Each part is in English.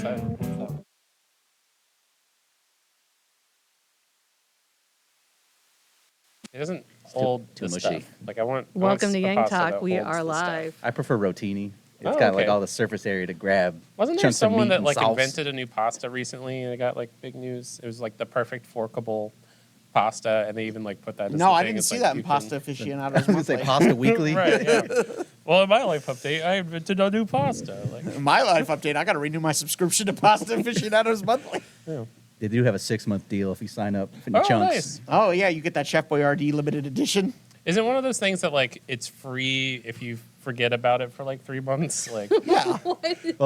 that? It doesn't hold too the mushy. stuff. Like I want. Welcome to a Yang pasta Talk. that We holds are the stuff. live. I prefer rotini. It's Oh, got like okay. all the surface area to grab. Wasn't there chunks of someone meat that and like sauce. invented a new pasta recently and it got like big news? It was like the perfect forkable pasta, and they even like put that. As No, the I thing. didn't It's see like that in you Pasta can- I Aficionados was gonna say Monthly. pasta weekly. Right. Yeah. Well, in my life update, I invented a new pasta. Like, In my life update, I got to renew my subscription to Pasta Aficionados Monthly. yeah. They do have a 6-month deal if you sign up for the Oh, chunks. nice. Oh, yeah, you get that Chef Boyardee limited edition. Is it one of those things that like it's free if you forget about it for like 3 months? Like, Yeah. Well,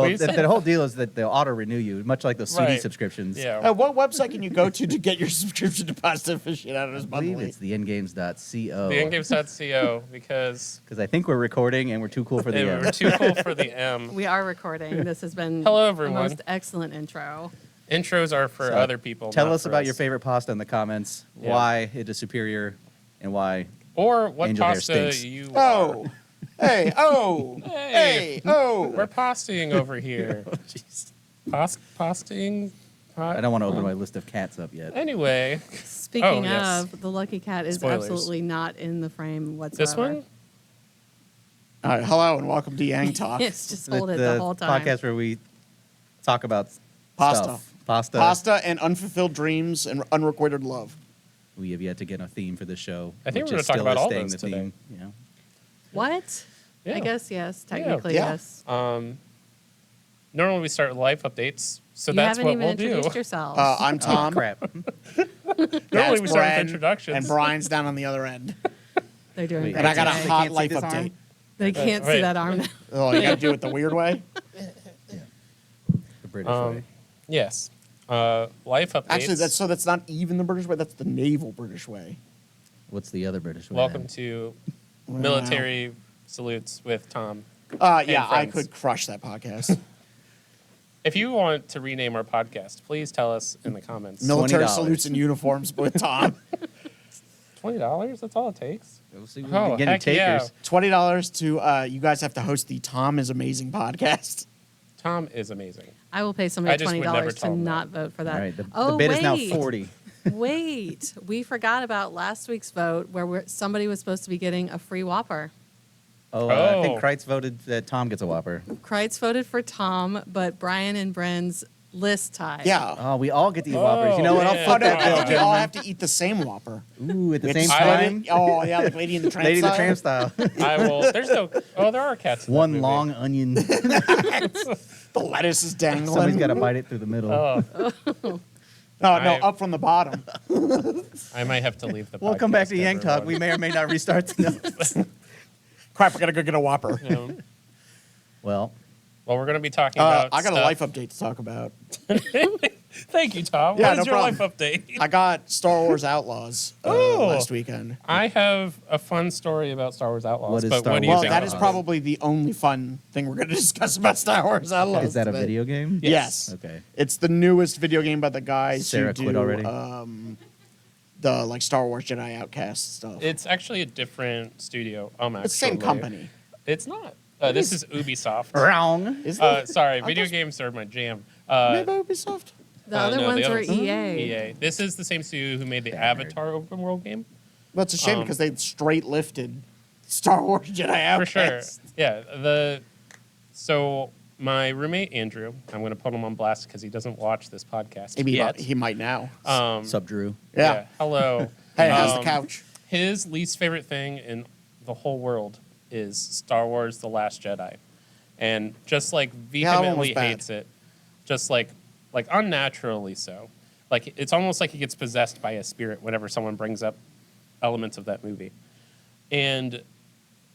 Wait, so- the whole deal is that they'll auto renew you, much like those CD Right. subscriptions. yeah. What website can you go to get your subscription to Pasta Aficionados I believe Monthly? it's theendgames.co. TheEndgames.co because Because I think we're recording and we're too cool for the we're too cool for the M. We are recording. This has been Hello, everyone. the most excellent intro. Intros are for So, other people. Tell not us for about us. your favorite pasta in the comments. Yeah. Why it is superior and why. Or what Angel hair pasta stinks. you Oh. Hey, oh. Hey. Hey, oh. We're pastaing over here. Oh, jeez. Pastaing? I don't want to open my list of cats up yet. Anyway, Speaking yes. of, the Lucky Cat is Spoilers. absolutely not in the frame whatsoever. this one? All right, hello and welcome to Yang Talk. It's just hold it the whole time. podcast where we talk about Pasta. stuff. Pasta. Pasta and unfulfilled dreams and unrequited love. We have yet to get a theme for this show. I think which we're is gonna talk still about is all staying those the today. theme, you know? What? Yeah. I guess yes. Technically, Yeah. yes. Normally we start with life updates, so You that's haven't what even we'll do. introduced yourselves. I'm Tom. Crap. Normally That's we start with Bren, introductions. And Brian's down on the other end. They're doing Wait, great And I got a today. hot can't see life this update. arm? They can't Right. see that arm now. Oh, you got to do it the weird way? The British way. Yes. Life updates. Actually, that's not even the British way. That's the naval British way. What's the other British way? Welcome to military salutes with Tom. Yeah, I friends. could crush that podcast. If you want to rename our podcast, please tell us in the comments. Military $20. salutes and uniforms with Tom. $20? That's all it takes. We'll see. Oh, We're getting heck yeah. takers. $20 to you guys have to host the Tom is Amazing podcast. Tom is amazing. I will pay I somebody just would never $20 to tell them not vote for that. All right. The oh, bid wait. is now 40. Wait, we forgot about last week's vote where somebody was supposed to be getting a free Whopper. Oh, I think Oh. Kreitz voted that Tom gets a Whopper. Kreitz voted for Tom, but Brian and Bren's list tied. Yeah. Oh, we all get these Whoppers. You know what? I'll man. Oh, flip no, that I bill, think we all gentlemen. have to eat the same Whopper. Ooh, at the We same have to split time? it. Oh, yeah, like Lady in the Tramp Lady the style. Tramp style. I will. There's no. Oh, there are cats. In that One movie. long onion. The lettuce is dangling. Somebody's got to bite it through the middle. Oh, No, I- up from the bottom. I might have to leave the. We'll come back podcast, to Yang Talk. everyone. We may or may not restart tonight. Crap, I gotta go get a Whopper. Well, Well, we're going to be talking about. I got a stuff. life update to talk about. Thank you, Tom. Yeah, What is no your problem. life update? I got Star Wars Outlaws Oh. last weekend. I have a fun story about Star Wars Outlaws. What is but Star what do you Well, Wars think that about is it? probably the only fun thing we're going to discuss about Star Wars Outlaws. is that a today. video game? Yes. Okay. It's the newest video game by the guys Sarah who do quit already? the like Star Wars Jedi Outcast stuff. It's actually a different studio. It's the same actually. company. It's not. This is Ubisoft. Wrong. Isn't it? Sorry, I video thought- games are my jam. Maybe Ubisoft. The other no, ones the were others- EA. EA. This is the same studio who made the Damn nerd. Avatar open world game. Well, it's a shame Um, because they straight lifted Star Wars Jedi Outcast. For sure. Yeah. So my roommate Andrew, I'm going to put him on blast because he doesn't watch this podcast Maybe yet. he might now. Sub Drew. Yeah. Hello. Hey, how's the Um, couch? His least favorite thing in the whole world is Star Wars: The Last Jedi, and just like that one was vehemently bad. hates it, just like unnaturally so. Like it's almost like he gets possessed by a spirit whenever someone brings up elements of that movie. And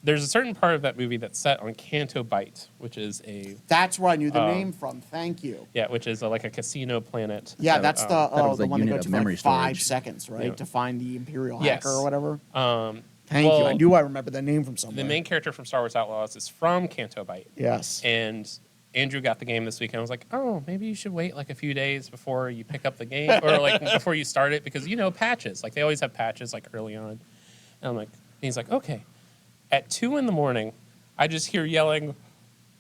there's a certain part of that movie that's set on Canto Bight, which is That's where I knew the name from. Thank you. which is like a casino planet. Yeah, that, that's thought it was the a one that unit go of to memory like 5 storage. seconds, right, Yeah. to find the Imperial Yes. hacker or whatever. Um, Thank you. I well, knew I remembered that name from somewhere. the main character from Star Wars Outlaws is from Canto Bight. Yes. And Andrew got the game this weekend. I was like, oh, maybe you should wait like a few days before you pick up the game or like before you start it because, patches. Like they always have patches like early on. And I'm like, and he's like, okay. At 2 a.m, I just hear yelling,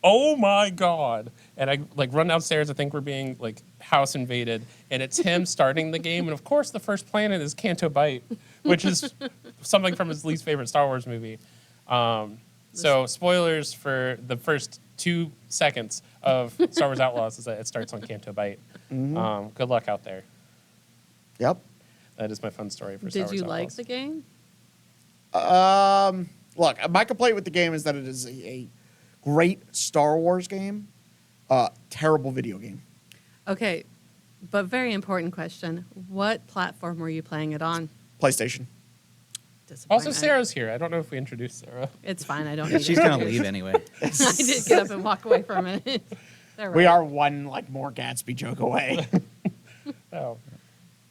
oh my God. And I like run downstairs. I think we're being like house invaded. And it's him starting the game. And of course, the first planet is Canto Bight, which is something from his least favorite Star Wars movie. So spoilers for the first 2 seconds of Star Wars Outlaws is that it starts on Canto Bight. Good luck out there. Yep. That is my fun story for Star Did Wars you like Outlaws. the game? Look, my complaint with the game is that it is a great Star Wars game, terrible video game. Okay, but very important question. What platform were you playing it on? PlayStation. Also, Disappointment. Sarah's here. I don't know if we introduced Sarah. It's fine. I don't need She's to gonna introduce. leave anyway. I did get up and walk away for a minute. They're We right. are one like more Gatsby joke away. Oh,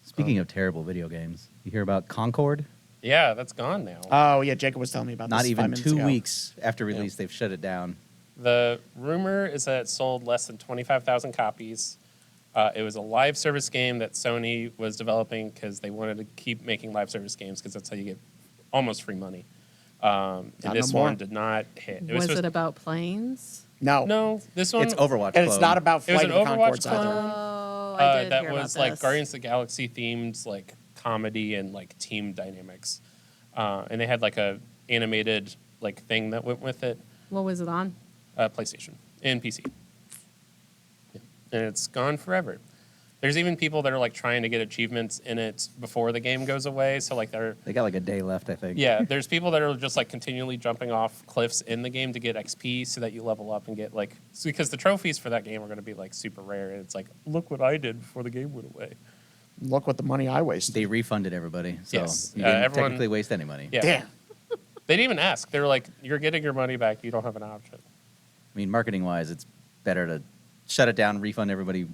Speaking of terrible video games, you hear about Concord? yeah, that's gone now. Oh yeah, Jacob was telling me about Not this 5 even minutes 2 ago. weeks after release, they've shut it down. The rumor is that it sold less than 25,000 copies. It was a live service game that Sony was developing because they wanted to keep making live service games because that's how you get almost free money. And Not this no more. one did not hit. Was supposed- it about planes? No, No, this one. It's Overwatch. and it's clone. not about It was Flight an of the Overwatch Conchords either. clone. Oh, I did that hear was about like this. Guardians of the Galaxy themed like comedy and like team dynamics. And they had like a animated like thing that went with it. What was it on? PlayStation and PC. Yeah. And it's gone forever. There's even people that are like trying to get achievements in it before the game goes away. So like They got like a day left, I think. yeah, there's people that are just like continually jumping off cliffs in the game to get XP so that you level up and get like because the trophies for that game are going to be like super rare. And it's like, look what I did before the game went away. Look what the money I wasted. They refunded everybody, so Yes. you didn't Everyone- technically waste any money. Yeah. Damn. They didn't even ask. They were like, you're getting your money back. You don't have an option. I mean, marketing-wise, it's better to shut it down, refund everybody,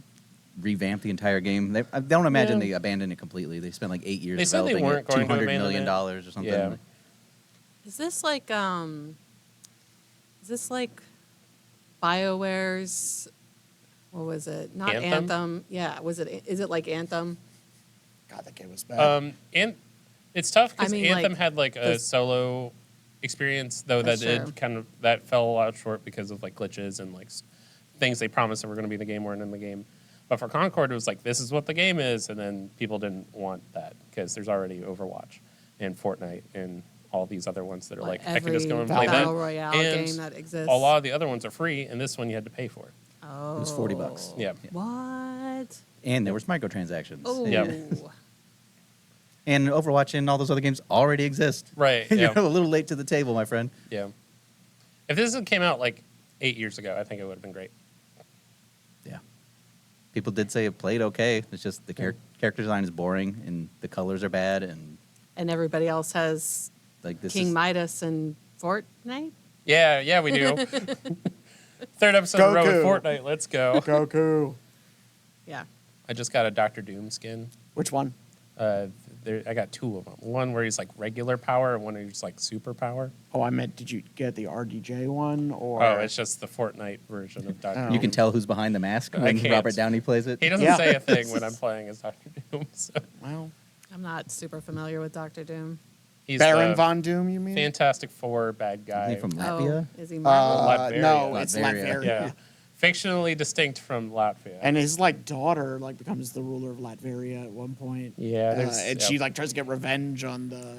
revamp the entire game. I don't imagine Yeah. they abandoned it completely. They spent like 8 years They said they developing weren't it, going to $200 abandon million it. or something. Yeah. Is this like BioWare's what was it? Not Anthem? Anthem. Yeah, is it like Anthem? God, that game was bad. And it's tough because I mean, Anthem like, had like a the- solo experience, though that That's did true. kind of that fell a lot short because of like glitches and like things they promised that were going to be in the game weren't in the game. But for Concord, it was like this is what the game is, and then people didn't want that because there's already Overwatch and Fortnite and all these other ones that are like I can just go and play that. Battle Royale And game that exists. a lot of the other ones are free, and this one you had to pay for. Oh, It was $40. Yeah. What? And there was microtransactions. Oh, Yep. And Overwatch and all those other games already exist. Right. You're Yeah. a little late to the table, my friend. Yeah. If this had came out like 8 years ago, I think it would have been great. Yeah. People did say it played okay. It's just the character design is boring and the colors are bad and and everybody else has like this King is Midas and Fortnite. Yeah, we do. Third episode in a row with Goku. Fortnite. Let's go. Goku. Yeah. I just got a Doctor Doom skin. Which one? I got 2 of them. One where he's like regular power, and one where he's like super power. Oh, I meant, did you get the RDJ one or? Oh, it's just the Fortnite version of Doctor. Oh. Doom. you can tell who's behind the mask I when can't. Robert Downey plays it. He doesn't Yeah. say a thing when I'm playing as Doctor Doom. So Well, I'm not super familiar with Doctor Doom. he's Baron the Von Doom, you mean? Fantastic Four bad Isn't guy. he from Latvia? Oh, is he Marvel? Latveria. No, it's Latveria. Latveria. Yeah, fictionally distinct from Latvia. And his like daughter like becomes the ruler of Latveria at one point. Yeah, there's- and yeah. she like tries to get revenge on the.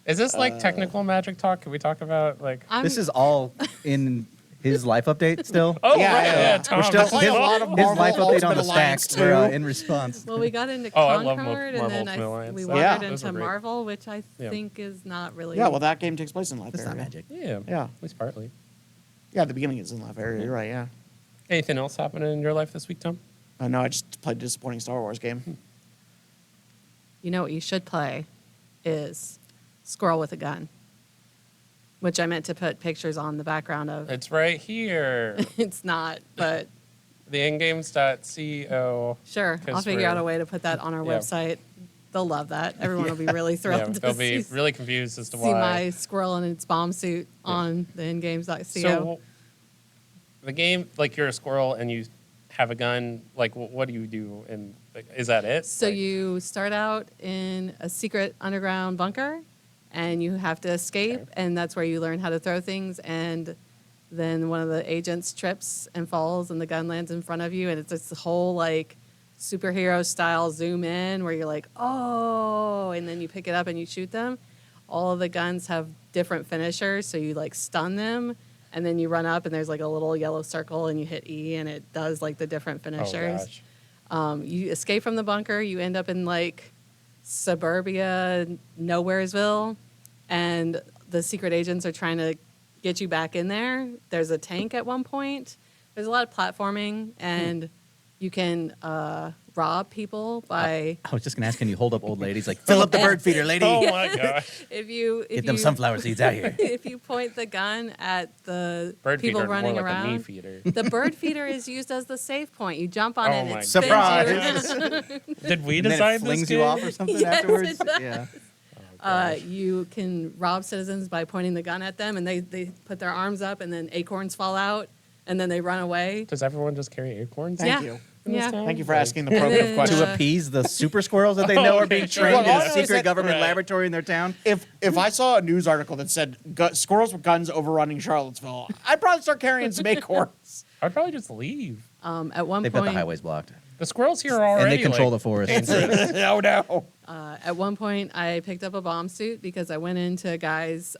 Is this like technical magic talk? Can we talk about like? This is all in his life update still. Oh, Yeah, right, yeah, yeah. yeah. Tom. We're still I play a lot of his Marvel life update on Ultimate the Alliance stacks were, too. in response. Well, we got into Oh, I love Concord, Marvel and then Ultimate Alliance. we Yeah. wandered Those were into great. Marvel, which I Yeah. think is not really. Yeah, well, that game takes place in Latveria. That's not magic. Yeah, Yeah. at least partly. Yeah, the beginning is in Latveria. You're right. Yeah. Anything else happening in your life this week, Tom? No, I just played a disappointing Star Wars game. You know what you should play is Squirrel with a Gun, which I meant to put pictures on the background of. It's right here. It's not, but theingames.co. sure, I'll 'Cause figure out we're- a way to put that on our Yeah. website. They'll love that. Everyone will be really thrilled Yeah, to they'll be see, really confused as to see why. my squirrel in its bomb suit on the ingames.co. So the game, like you're a squirrel and you have a gun. Like, what do you do? And like, is that it? So Like, you start out in a secret underground bunker, and you have to escape, Okay. and that's where you learn how to throw things. And then one of the agents trips and falls, and the gun lands in front of you, and it's this whole like superhero style zoom in where you're like, oh, and then you pick it up and you shoot them. All of the guns have different finishers, so you like stun them, and then you run up and there's like a little yellow circle, and you hit E, and it does like the different Oh, finishers. gosh. You escape from the bunker. You end up in like suburbia, Nowheresville, and the secret agents are trying to get you back in there. There's a tank at one point. There's a lot of platforming, and you can rob people by I was just gonna ask, can you hold up old ladies like fill up the bird feeder, lady? Oh my gosh. if you Get them sunflower seeds out here. if you point the gun at the Bird people feeder, running more like a meat around. feeder. The bird feeder is used as the save point. You jump on Oh it and my it spins Surprise! you. Did we And then design it this flings game? you off or something Yes, it afterwards. does. Yeah. You can rob citizens by pointing the gun at them, and they put their arms up, and then acorns fall out, and then they run away. Does everyone just carry acorns? Thank Yeah. you. Yeah. Thank you for asking the And probative then, question. To appease the super squirrels that they know are being Okay, trained Well, in all I a know is secret that- government right. laboratory in their town. If I saw a news article that said squirrels with guns overrunning Charlottesville, I'd probably start carrying some acorns. I'd probably just leave. At one They've got point, the highways blocked. The squirrels here are already And they control like, the forest. dangerous. No, no. at one point, I picked up a bomb suit because I went into a guy's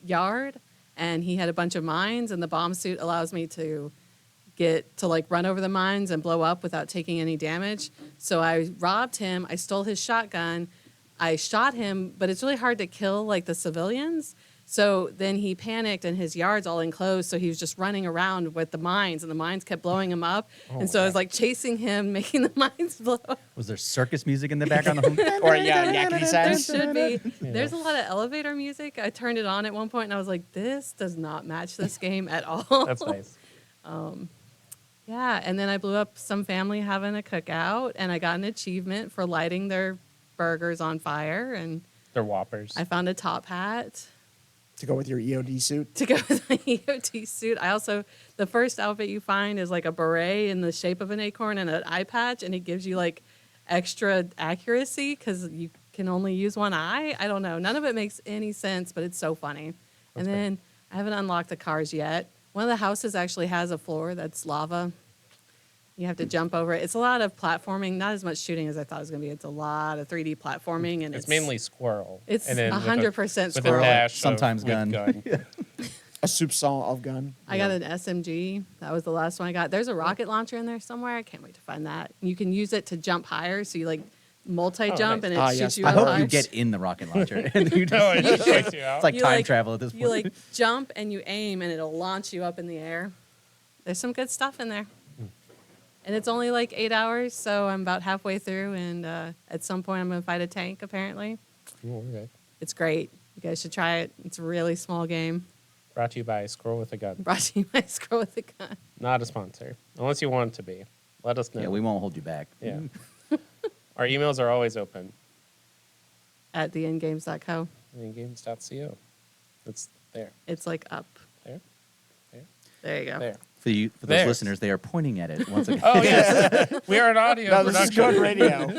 yard, and he had a bunch of mines, and the bomb suit allows me to get to like run over the mines and blow up without taking any damage. So I robbed him. I stole his shotgun. I shot him, but it's really hard to kill like the civilians. So then he panicked, and his yard's all enclosed. So he was just running around with the mines, and the mines kept blowing him up. And so I was like chasing him, making the mines blow up. Was there circus music in the background? Or yeah, yakety There sax. should be. There's a lot of elevator music. I turned it on at one point, and I was like, this does not match this game at all. That's nice. Yeah, and then I blew up some family having a cookout, and I got an achievement for lighting their burgers on fire, and They're whoppers. I found a top hat To go with your EOD suit. to go with my EOT suit. I also, the first outfit you find is like a beret in the shape of an acorn and an eye patch, and it gives you like extra accuracy because you can only use one eye. I don't know. None of it makes any sense, but it's so funny. That's And then I haven't unlocked the cars yet. One of the houses actually has a floor that's lava. You have to jump over it. It's a lot of platforming, not as much shooting as I thought it was going to be. It's a lot of 3D platforming, and it's mainly squirrel. It's and then with a- 100% with squirrel. a dash Sometimes of, with gun. A soupçon of gun. I got an SMG. That was the last one I got. There's a rocket launcher in there somewhere. I can't wait to find that. You can use it to jump higher, so you like multi-jump, nice. and it Ah, shoots yes. you I up hope high. you get in the rocket launcher. And you No, it just, just shakes you out. it's like You, time like- travel at this point. You like jump and you aim, and it'll launch you up in the air. There's some good stuff in there. And it's only like 8 hours, so I'm about halfway through, and at some point I'm going to fight a tank, apparently. Oh, okay. It's great. You guys should try it. It's a really small game. Brought to you by Squirrel with a Gun. Brought to you by Scroll with a Gun. Not a sponsor. Unless you want it to be. Let us know. Yeah, we won't hold you back. Yeah. Our emails are always open. At theendgames.co. Games.co. It's there. It's like up. There. There. There you go. There. For those There. listeners, they are pointing at it once again. Oh, yes. We are an audio No, this is production. good radio.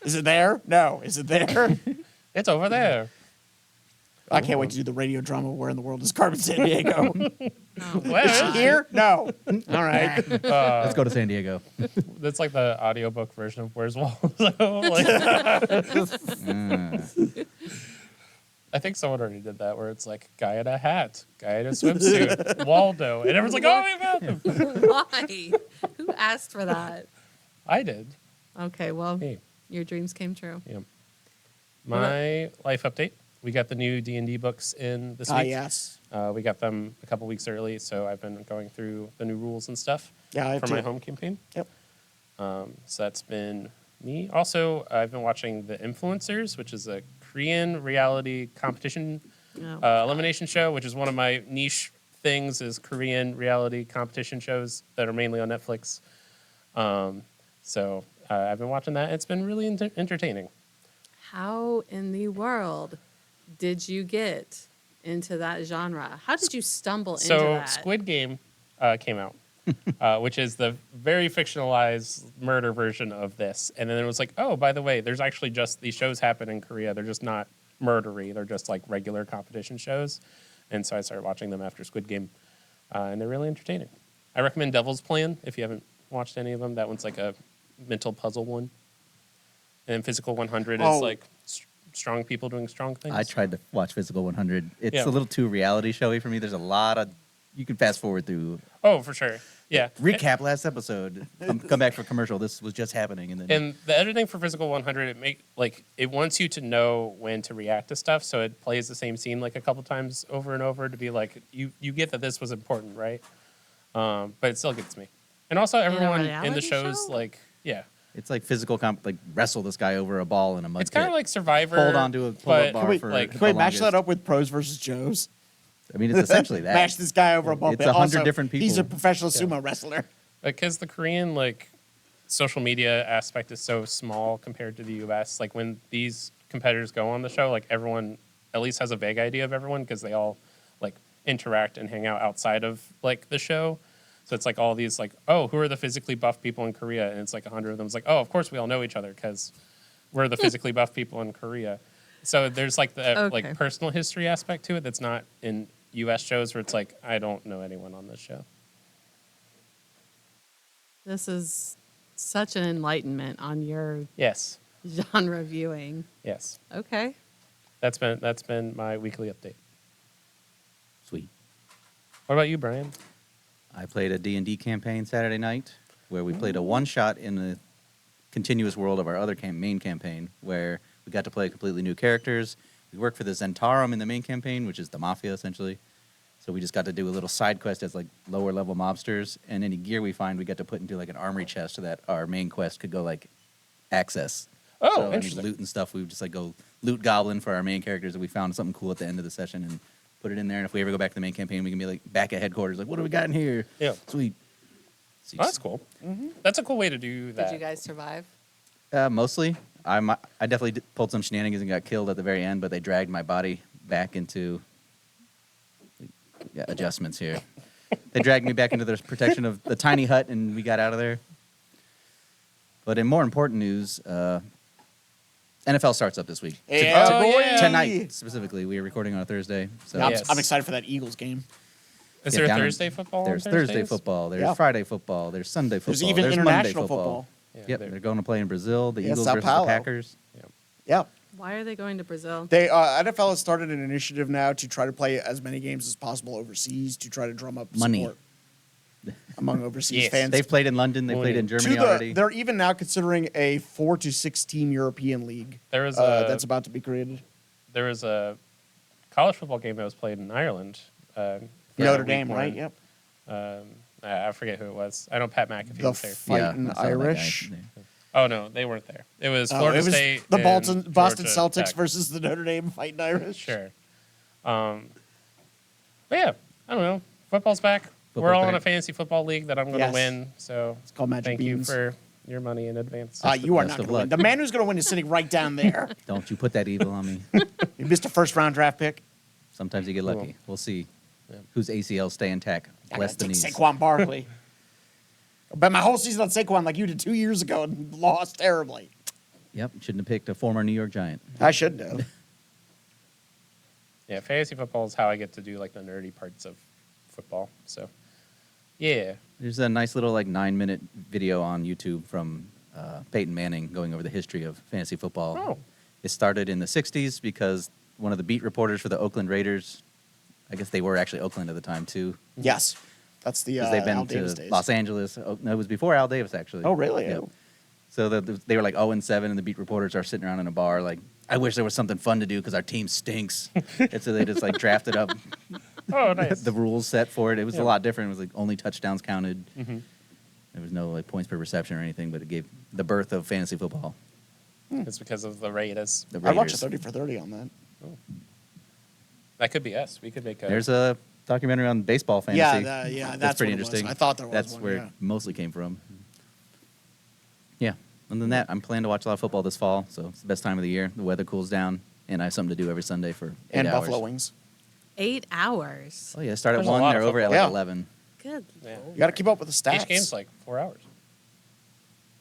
Is it there? No. Is it there? It's over there. I can't wait to do the radio drama. Where in the world is Carmen San Diego? Where Is she is here? No. All right. Let's go to San Diego. That's like the audiobook version of Where's Waldo. Like, I think someone already did that where it's like guy in a hat, guy in a swimsuit, Waldo. And everyone's like, oh, we found him. Why? Who asked for that? I did. Okay, well, Hey. your dreams came true. Yeah. My life update. We got the new D&D books in this Ah, week. yes. We got them a couple weeks early, so I've been going through the new rules and stuff Yeah, I have for my too. home campaign. Yep. So that's been me. Also, I've been watching The Influencers, which is a Korean reality competition Oh. elimination show, which is one of my niche things is Korean reality competition shows that are mainly on Netflix. So I've been watching that. It's been really entertaining. How in the world did you get into that genre? How did you stumble into So that? Squid Game came out, which is the very fictionalized murder version of this. And then it was like, oh, by the way, there's actually just these shows happen in Korea. They're just not murdery. They're just like regular competition shows. And so I started watching them after Squid Game. and they're really entertaining. I recommend Devil's Plan if you haven't watched any of them. That one's like a mental puzzle one. And Physical 100 Oh. is like strong people doing strong things. I tried to watch Physical 100. It's Yeah. a little too reality showy for me. There's a lot of you can fast forward through. Oh, for sure. Yeah. Recap last episode. Come back for commercial. This was just happening, and then And the editing for Physical 100, it wants you to know when to react to stuff, so it plays the same scene like a couple times over and over to be like, you get that this was important, right? But it still gets me. And also everyone in the reality shows, show? like, yeah. it's like physical like wrestle this guy over a ball in a mud It's kind of pit. like Survivor. Hold on to a pull-up but, bar Wait, for like, the Can we match longest. that up with Pros versus Joes? I mean, it's essentially that. Mash this guy over a ball It's pit. 100 Also, different He's a people. professional sumo wrestler. because the Korean like social media aspect is so small compared to the US. Like when these competitors go on the show, like everyone at least has a vague idea of everyone because they all like interact and hang out outside of like the show. So it's like all these like, oh, who are the physically buff people in Korea? And it's like 100 of them. It's like, oh, of course we all know each other because we're the physically buff people in Korea. So there's like the Okay. like personal history aspect to it that's not in US shows where it's like I don't know anyone on this show. This is such an enlightenment on your Yes. genre viewing. Yes. Okay. That's been my weekly update. Sweet. What about you, Brian? I played a D&D campaign Saturday night where we played a one-shot in the continuous world of our other main campaign where we got to play completely new characters. We worked for the Zentarum in the main campaign, which is the mafia, essentially. So we just got to do a little side quest as, like, lower-level mobsters. And any gear we find, we got to put into, like, an armory chest so that our main quest could go, like, access. Oh, so any interesting. loot and stuff, we would just, like, go loot goblin for our main characters if we found something cool at the end of the session and put it in there. And if we ever go back to the main campaign, we can be, like, back at headquarters, like, what do we got in here? Yeah. Sweet. Oh, that's cool. That's a cool way to do that. Did you guys survive? Mostly. I definitely pulled some shenanigans and got killed at the very end, but they dragged my body back into adjustments here. They dragged me back into the protection of the tiny hut, and we got out of there. But in more important news, NFL starts up this week. Yeah, Oh, boy. yeah. Tonight, specifically. We are recording on a Thursday. So I'm, Yes. I'm excited for that Eagles game. Is Yeah, there down in- Thursday football? there's on Thursday Thursdays? football. There's Yeah. Friday football. There's Sunday football. There's even Monday international football. Yeah, Yep, they're- they're going to play in Brazil. The Yeah, Eagles Sao versus Paulo. the Packers. Yeah. Why are they going to Brazil? They NFL has started an initiative now to try to play as many games as possible overseas to try to drum up Money. support among overseas Yes. fans. They've played in London. They played in To Germany already. They're even now considering a 4 to 6 team European league There was that's about to be created. there was a college football game that was played in Ireland. For Notre week Dame, one. right? Yep. I forget who it was. I know Pat McAfee The was there. Fighting I saw that guy. Irish. Oh no, they weren't there. It was Oh, Florida it was State. the and Boston Georgia Celtics Tech. versus the Notre Dame Fighting Irish. Sure. But yeah, I don't know. Football's back. We're Football's all in a back. fantasy football league that I'm going to Yes. win. So It's called Magic thank Beans. you for your money in advance. You are Best not of going to win. luck. The man who's going to win is sitting right down there. Don't you put that evil on me. You missed a first round draft pick. Sometimes you get lucky. Cool. We'll see Yeah. whose ACLs stay intact. I Bless gotta the take knees. Saquon Barkley. I bet my whole season on Saquon like you did 2 years ago and lost terribly. Yep, shouldn't have picked a former New York Giant. I should have. Yeah, fantasy football is how I get to do like the nerdy parts of football. So yeah, There's a nice little 9-minute video on YouTube from Peyton Manning going over the history of fantasy football. Oh. It started in the 60s because one of the beat reporters for the Oakland Raiders, I guess they were actually Oakland at the time too, Yes. That's the because they've been Al to Davis days. Los Angeles. Oh, no, it was before Al Davis actually. Oh, really? Yep. Oh. So they were like 0-7, and the beat reporters are sitting around in a bar like, I wish there was something fun to do because our team stinks. And so they just drafted up oh nice. the rules set for it. It was Yeah. a lot different. It was like only touchdowns counted. Mhm. There was no points per reception or anything, but it gave the birth of fantasy football. It's because of the Raiders. The I'd watch a Raiders. 30 for 30 on that. That could be us. We could make a. There's a documentary on baseball fantasy. Yeah, that's pretty what it was. interesting. I thought there was That's one, where yeah. it mostly came from. Yeah. Other than that, I'm planning to watch a lot of football this fall, so it's the best time of the year. The weather cools down, and I have something to do every Sunday for 8 And hours. Buffalo Wings. 8 hours. Oh yeah, start at There's a 1. lot They're of over at football. Yeah. 11. Good. Yeah. You got to keep up with the stats. Each game's like 4 hours.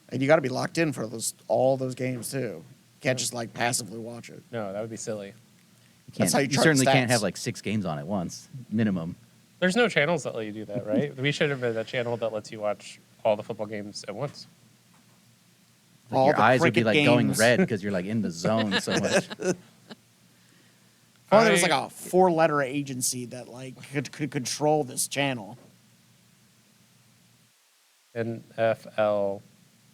And you got to be locked in for all those games, too. You can't just passively watch it. No, that would be silly. You, That's how you chart certainly can't stats. have 6 games on at once, minimum. There's no channels that let you do that, right? We should have been a channel that lets you watch all the football games at once. Like All your the eyes would be cricket like going games. red because you're like in the zone so much. Oh, there was like I- a 4-letter agency that like could control this channel. NFL.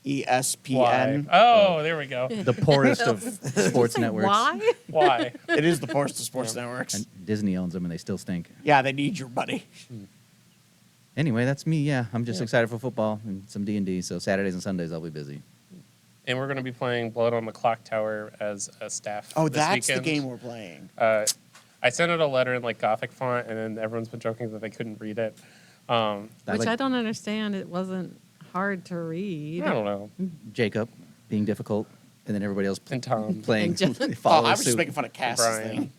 ESPN. Oh, there we go. The poorest of sports networks. Why? Why? It is the poorest of sports networks. And Disney owns them and they still stink. Yeah, they need your money. Anyway, that's me. Yeah, I'm just Yeah. excited for football and some D&D. So Saturdays and Sundays I'll be busy. And we're going to be playing Blood on the Clock Tower as a staff. Oh, this that's weekend. the game we're playing. I sent out a letter in like Gothic font, and then everyone's been joking that they couldn't read it. That, Which like, I don't understand. It wasn't hard to read. I don't know. Jacob being difficult, and then everybody else And Tom. playing. And Jeff. Oh, follow I was suit. just making fun of Cass's Brian. thing.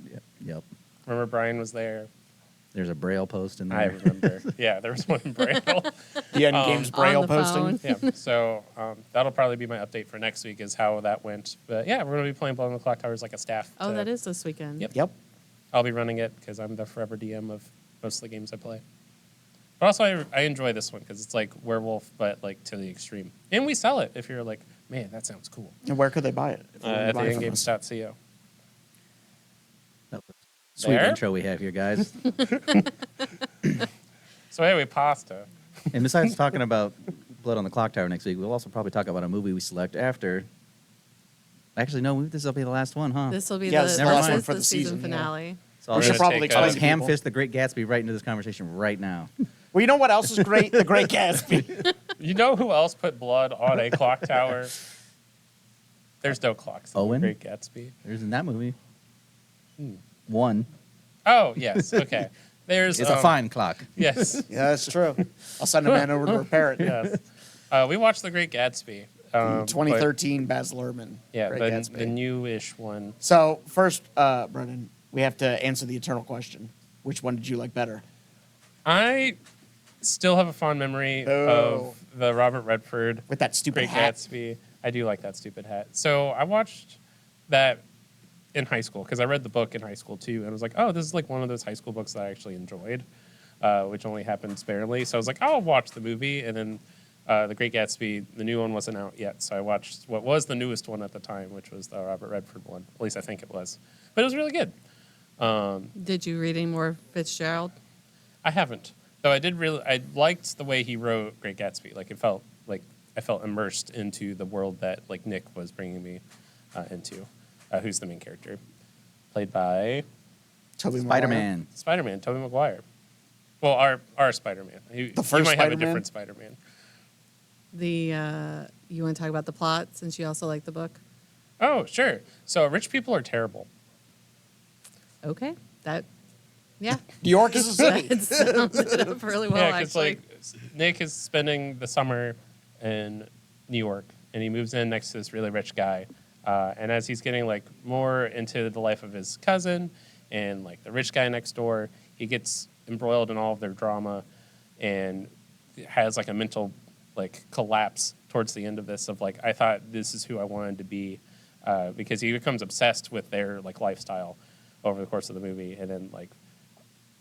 Yep. Remember Brian was there? There's a braille post in there. I remember. Yeah, there was one in Braille. The end game's On braille the posting. phone. Yeah, so that'll probably be my update for next week is how that went. But yeah, we're going to be playing Blood on the Clock Tower as like a staff. Oh, to- that is this weekend. Yep. Yep. I'll be running it because I'm the forever DM of most of the games I play. But also, I enjoy this one because it's like Werewolf, but like to the extreme. And we sell it if you're like, man, that sounds cool. And where could they buy it? If they wanted to At the buy it from us? ingames.co. Sweet There? intro we have here, guys. So anyway, pasta. And besides talking about Blood on the Clock Tower next week, we'll also probably talk about a movie we select after. Actually, no, this will be the last one, huh? This will be Yeah, this is the last one for the the season season, yeah. finale. So We I'll should just, probably take explain I'll to just ham people. fist the Great Gatsby right into this conversation right now. Well, you know what else is great? The Great Gatsby. You know who else put blood on a clock tower? There's no clocks in Owen? The Great Gatsby. There's in that movie. Hmm. One. Oh, yes. Okay. There's It's a fine clock. Yes. Yeah, that's true. I'll send a man over to repair it. Yes. We watched The Great Gatsby. but- 2013 Baz Luhrmann. Yeah, Great the Gatsby. newish one. So first, Brennan, we have to answer the eternal question: which one did you like better? I still have a fond memory Oh. of the Robert Redford With that stupid Great hat. Gatsby. I do like that stupid hat. So I watched that in high school because I read the book in high school too, and I was like, oh, this is like one of those high school books that I actually enjoyed, which only happened sparingly. So I was like, I'll watch the movie, and then The Great Gatsby, the new one wasn't out yet, so I watched what was the newest one at the time, which was the Robert Redford one. At least I think it was, but it was really good. Did you read any more Fitzgerald? I haven't, though. I liked the way he wrote Great Gatsby. Like it felt like I felt immersed into the world that like Nick was bringing me into. Who's the main character? Played by Tobey Maguire. Spider-Man. Spider-Man, Tobey Maguire. Well, our Spider-Man. He The first might have a Spider-Man? different Spider-Man. You want to talk about the plot since you also like the book? Oh, sure. So rich people are terrible. Okay, yeah, New York is a city. that sums it up really well. Yeah, because actually, like Nick is spending the summer in New York, and he moves in next to this really rich guy. And as he's getting like more into the life of his cousin and like the rich guy next door, he gets embroiled in all of their drama, and has like a mental like collapse towards the end of this. Of like, I thought this is who I wanted to be, because he becomes obsessed with their like lifestyle over the course of the movie, and then like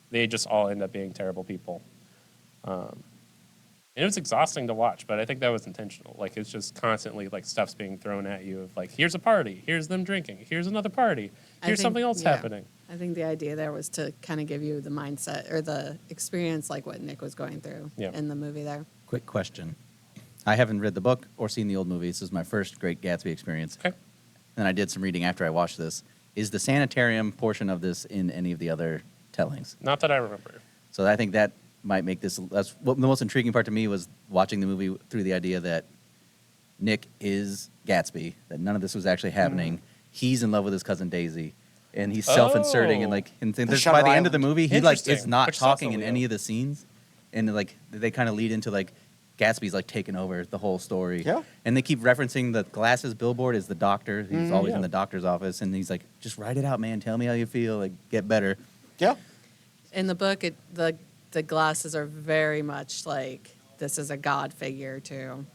they just all end up being terrible people. And it was exhausting to watch, but I think that was intentional. Like it's just constantly like stuff's being thrown at you of like, here's a party, here's them drinking, here's another party, I here's think- something else yeah. happening. I think the idea there was to kind of give you the mindset or the experience, like what Nick was going through Yeah. in the movie there. Quick question. I haven't read the book or seen the old movie. This is my first Great Gatsby experience. Okay. And I did some reading after I watched this. Is the sanitarium portion of this in any of the other tellings? Not that I remember. So I think that might make this. That's what the most intriguing part to me was watching the movie through the idea that Nick is Gatsby, that none of this was actually happening. He's in love with his cousin Daisy, and he's self-inserting, and like, and there's, by Shutter the end of the Island. movie, he like is Interesting. not Which is also talking in Leo. any of the scenes, and like they kind of lead into like Gatsby's like taking over the whole story. Yeah. And they keep referencing the glasses billboard as the doctor. He's always yeah. in the doctor's office, and he's like, "Just write it out, man. Tell me how you feel. Like, get better." Yeah. In the book, the glasses are very much like this is a god figure too,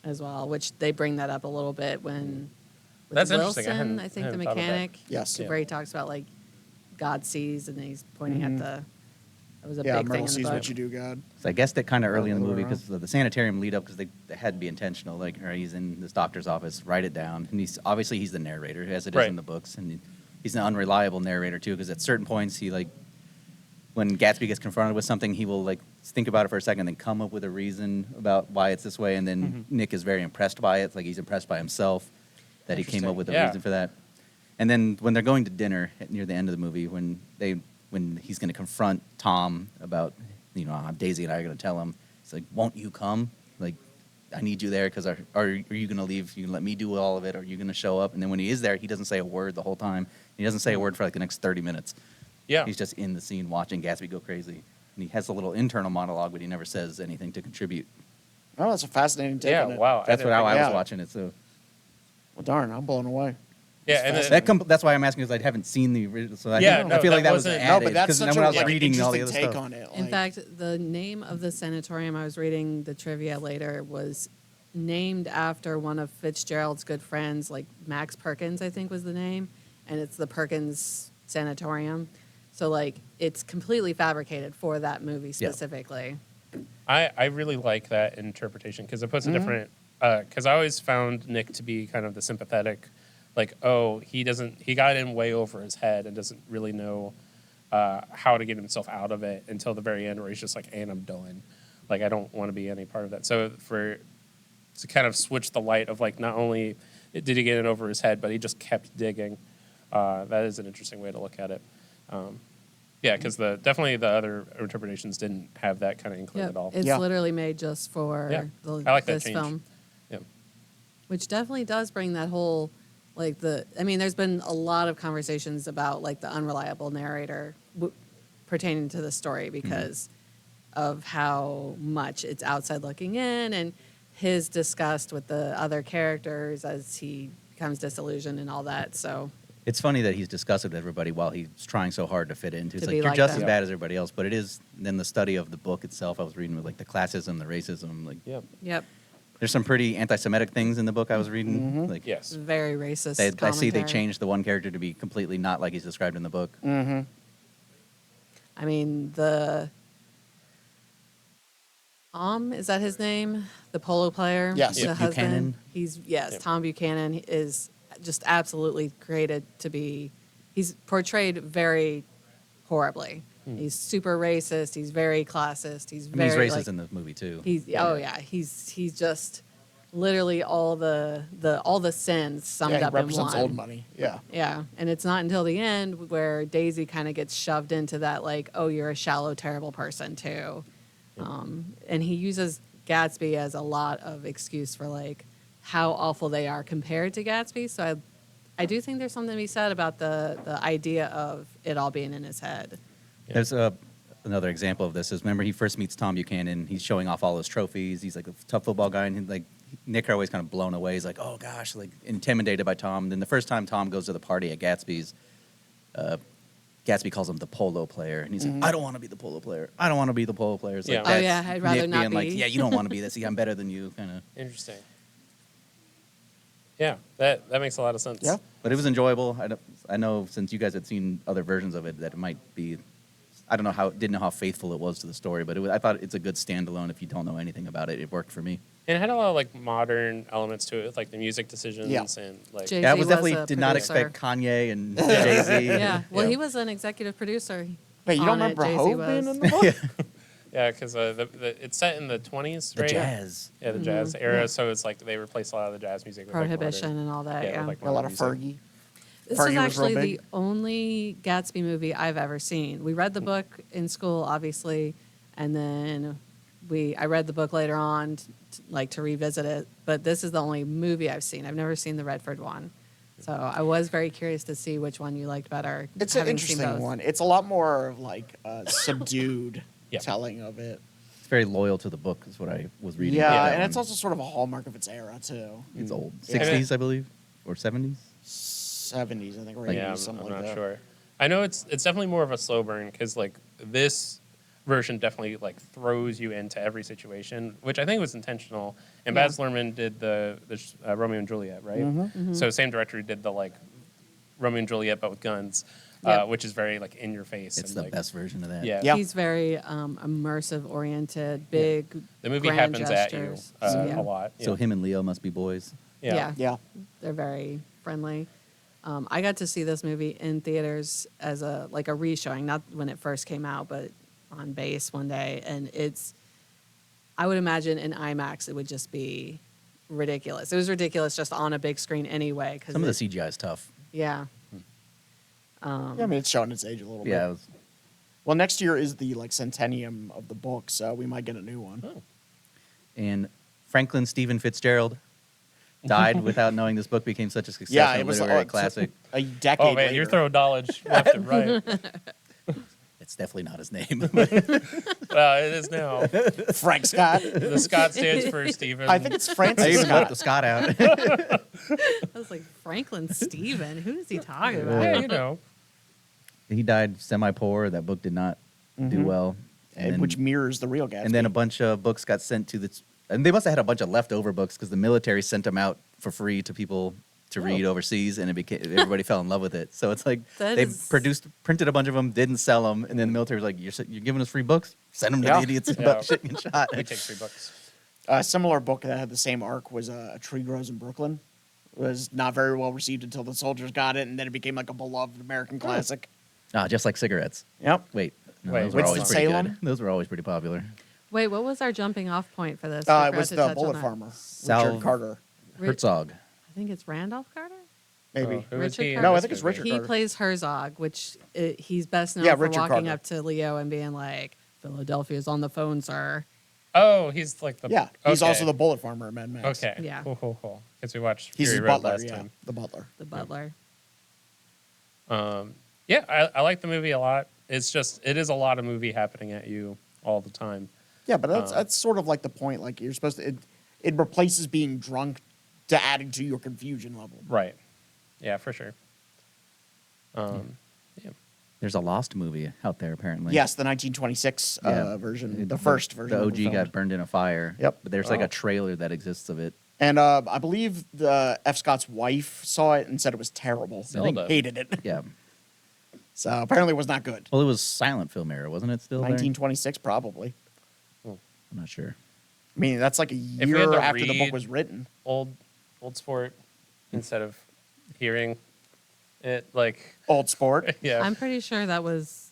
as well, which they bring that up a little bit when with That's interesting. I Wilson, hadn't- I think I the hadn't thought of that. mechanic. Yes. Where he talks about like God sees and he's pointing at the That was a Yeah, big thing Myrtle in the sees book. what you do, God. So I guessed it kind of early in the Other way movie around. because of the sanitarium lead up, because they had to be intentional. Like, all right, he's in this doctor's office, write it down, and he's obviously he's the narrator as it is Right. in the books, and he's an unreliable narrator too, because at certain points he like when Gatsby gets confronted with something, he will like think about it for a second, then come up with a reason about why it's this way, and then Nick is very impressed by it. It's like he's impressed by himself that he came up Interesting. with a Yeah. reason for that. And then when they're going to dinner near the end of the movie, when he's going to confront Tom about, Daisy and I are going to tell him, it's like, won't you come? Like, I need you there because are you going to leave? You can let me do all of it, or are you going to show up? And then when he is there, he doesn't say a word the whole time. He doesn't say a word for like the next 30 minutes. Yeah. He's just in the scene watching Gatsby go crazy. And he has a little internal monologue, but he never says anything to contribute. Oh, that's a fascinating take Yeah, on it. wow. That's didn't how think I of was Yeah. watching it. So Well, darn, I'm blown away. Yeah, and That's then, that's why I'm asking, because I haven't seen the original. So I, Yeah, think, no, I feel like that that was wasn't- added. No, but that's 'cause such then a when I was like, reading all the interesting other take stuff. on it. In like- fact, the name of the sanatorium, I was reading the trivia later, was named after one of Fitzgerald's good friends, like Max Perkins, I think was the name, and it's the Perkins Sanatorium. So like it's completely fabricated for that movie Yeah. specifically. I really like that interpretation because it puts a different. Because I always found Nick to be kind of the sympathetic, like, oh, he got in way over his head and doesn't really know how to get himself out of it until the very end, where he's just like, and I'm done. Like, I don't want to be any part of that. So to kind of switch the light of like, not only did he get in over his head, but he just kept digging. That is an interesting way to look at it. Yeah, because definitely the other interpretations didn't have that kind of inkling Yeah, at all. it's Yeah. literally made just for Yeah. I like that this change. film, Yeah. which definitely does bring that whole there's been a lot of conversations about like the unreliable narrator pertaining to the story because of how much it's outside looking in and his disgust with the other characters as he becomes disillusioned and all that. So It's funny that he's disgusted with everybody while he's trying so hard to fit into. It's To like be you're like just them. as bad as everybody else, but it is. Then the study of the book itself, I was reading with like the classism, the racism. Like, Yep. yep, there's some pretty anti-Semitic things in the book I was reading. Like, Yes. very racist. I see they commentary. changed the one character to be completely not like he's described in the book. I mean, is that his name? The polo player? Yes. The Yep. husband? Buchanan. Yep. Tom Buchanan is just absolutely created to be, he's portrayed very horribly. He's super racist. He's very classist. He's I mean, very he's racist like, in the movie too. he's he's just literally all the sins summed Yeah, he up in represents one. old money. Yeah. Yeah, and it's not until the end where Daisy kind of gets shoved into that, like, oh, you're a shallow, terrible person too. And he uses Gatsby as a lot of excuse for like how awful they are compared to Gatsby. So I do think there's something to be said about the idea of it all being in his head. There's another example of this is remember he first meets Tom Buchanan. He's showing off all his trophies. He's like a tough football guy, and like Nick are always kind of blown away. He's like, oh gosh, like intimidated by Tom. And then the first time Tom goes to the party at Gatsby's, Gatsby calls him the polo player, and he's like, I don't want to be the polo player. I don't want to be the polo player. It's like, Yeah. Oh, that's yeah, I'd rather Nick not being like, be. yeah, you don't want to be this. I'm better than you, kind of. Interesting. Yeah, that makes a lot of sense. Yeah. But it was enjoyable. I know since you guys had seen other versions of it that it might be. I don't know didn't know how faithful it was to the story, but I thought it's a good standalone. If you don't know anything about it, it worked for me. And it had a lot of like modern elements to it, like the music decisions Yeah. and like Jay-Z Yeah, I was definitely a did not producer. expect Kanye and Jay Z. Yeah, well, Yeah. he was an executive producer. Wait, you don't on it, remember Jay-Z Hove was. being in the book? yeah, because it's set in the 20s, The right? jazz. Yeah, the jazz era. So it's like they replaced a lot of the jazz music with like, Prohibition modern- and all that. with, Yeah, like, A lot modern of music. Fergie. this Fergie was was real actually big. the only Gatsby movie I've ever seen. We read the book in school, obviously, and then I read the book later on, to revisit it. But this is the only movie I've seen. I've never seen the Redford one, so I was very curious to see which one you liked better. It's an having seen interesting both. one. It's a lot more of like subdued Yeah. telling of it. It's very loyal to the book, is what I was reading. Yeah, about that and it's one. also sort of a hallmark of its era too. It's old. Yeah. 60s, I believe, or 70s. 70s, I think, or Yeah, 80s, something I'm like not that. sure. I know it's definitely more of a slow burn because like this version definitely like throws you into every situation, which I think was intentional. And Yeah. Baz Luhrmann did the Romeo and Juliet, right? Mm-hmm. So same director who did the like Romeo and Juliet but with guns. Yep. which is very like in your face. It's and, the like, best version of that. Yeah. Yeah. He's very immersive oriented, big. The movie grand happens gestures. at you So, yeah. a lot. So him and Leo must be boys. Yeah. Yeah. They're very friendly. I got to see this movie in theaters as a re-showing, not when it first came out, but on base one day, and I would imagine in IMAX it would just be ridiculous. It was ridiculous just on a big screen anyway. Some of the CGI is tough. Yeah. Yeah, I mean, it's showing its age a little Yeah. bit. It was, Well, next year is the centennium of the book, so we might get a new one. Oh. and Franklin Stephen Fitzgerald died without knowing this book became such a success. Yeah, and it was literary classic. a decade. Oh man, later. you're throwing knowledge left and right. It's definitely not his name. Well, it is now. Frank Scott. The Scott stands for Stephen. I think it's I Francis even left Scott. the Scott out. I was like, Franklin Steven? Who is he talking about? Yeah, you know. He died semi-poor. That book did not do well. And then, Which mirrors the real Gatsby. and then a bunch of books got sent to the... And they must have had a bunch of leftover books because the military sent them out for free to people to read overseas, and everybody fell in love with it. So it's like That they is- printed a bunch of them, didn't sell them, and then the military was like, "You're giving us free books? Send them to Yeah. the idiots Yeah. about shit and shot." We take 3 books. A similar book that had the same arc was A Tree Grows in Brooklyn. It was not very well received until the soldiers got it, and then it became like a beloved American classic. Just like cigarettes. Yep. Wait, no, Wait, those were always pretty Winston-Salem? good. Those were always pretty popular. Wait, what was our jumping off point for this? It I forgot was to the touch on Bullet that. Farmer, Sal- Richard Carter, Herzog. I think it's Randolph Carter. maybe. Oh, who is Richard he in Carter? No, I this think it's movie? Richard He Carter. plays Herzog, which he's best known Yeah, for Richard walking Carter. up to Leo and being like, "Philadelphia's on the phone, sir." Oh, he's like the. Yeah, he's okay. also the Bullet Farmer in Mad Max. Okay. Yeah. Cool. Because we watched He's Fury his Road butler, last yeah, time. the butler. The butler. Yeah, I like the movie a lot. It's just it is a lot of movie happening at you all the time. Yeah, but that's sort of like the point. Like you're supposed to, it replaces being drunk to adding to your confusion level. Right. Yeah, for sure. Yeah. There's a Lost movie out there apparently. Yes, the 1926 Yeah. version, the first version. The ever OG filmed. got burned in a fire. Yep. But there's like Oh. a trailer that exists of it. And I believe the F. Scott's wife saw it and said it was terrible. Zelda. Hated it. Yeah. So apparently it was not good. Well, it was silent film era, wasn't it? Still there? 1926, probably. I'm not sure. I mean, that's like a we had year to after the book read- was written. Old sport instead of hearing it like Old sport. yeah. I'm pretty sure that was.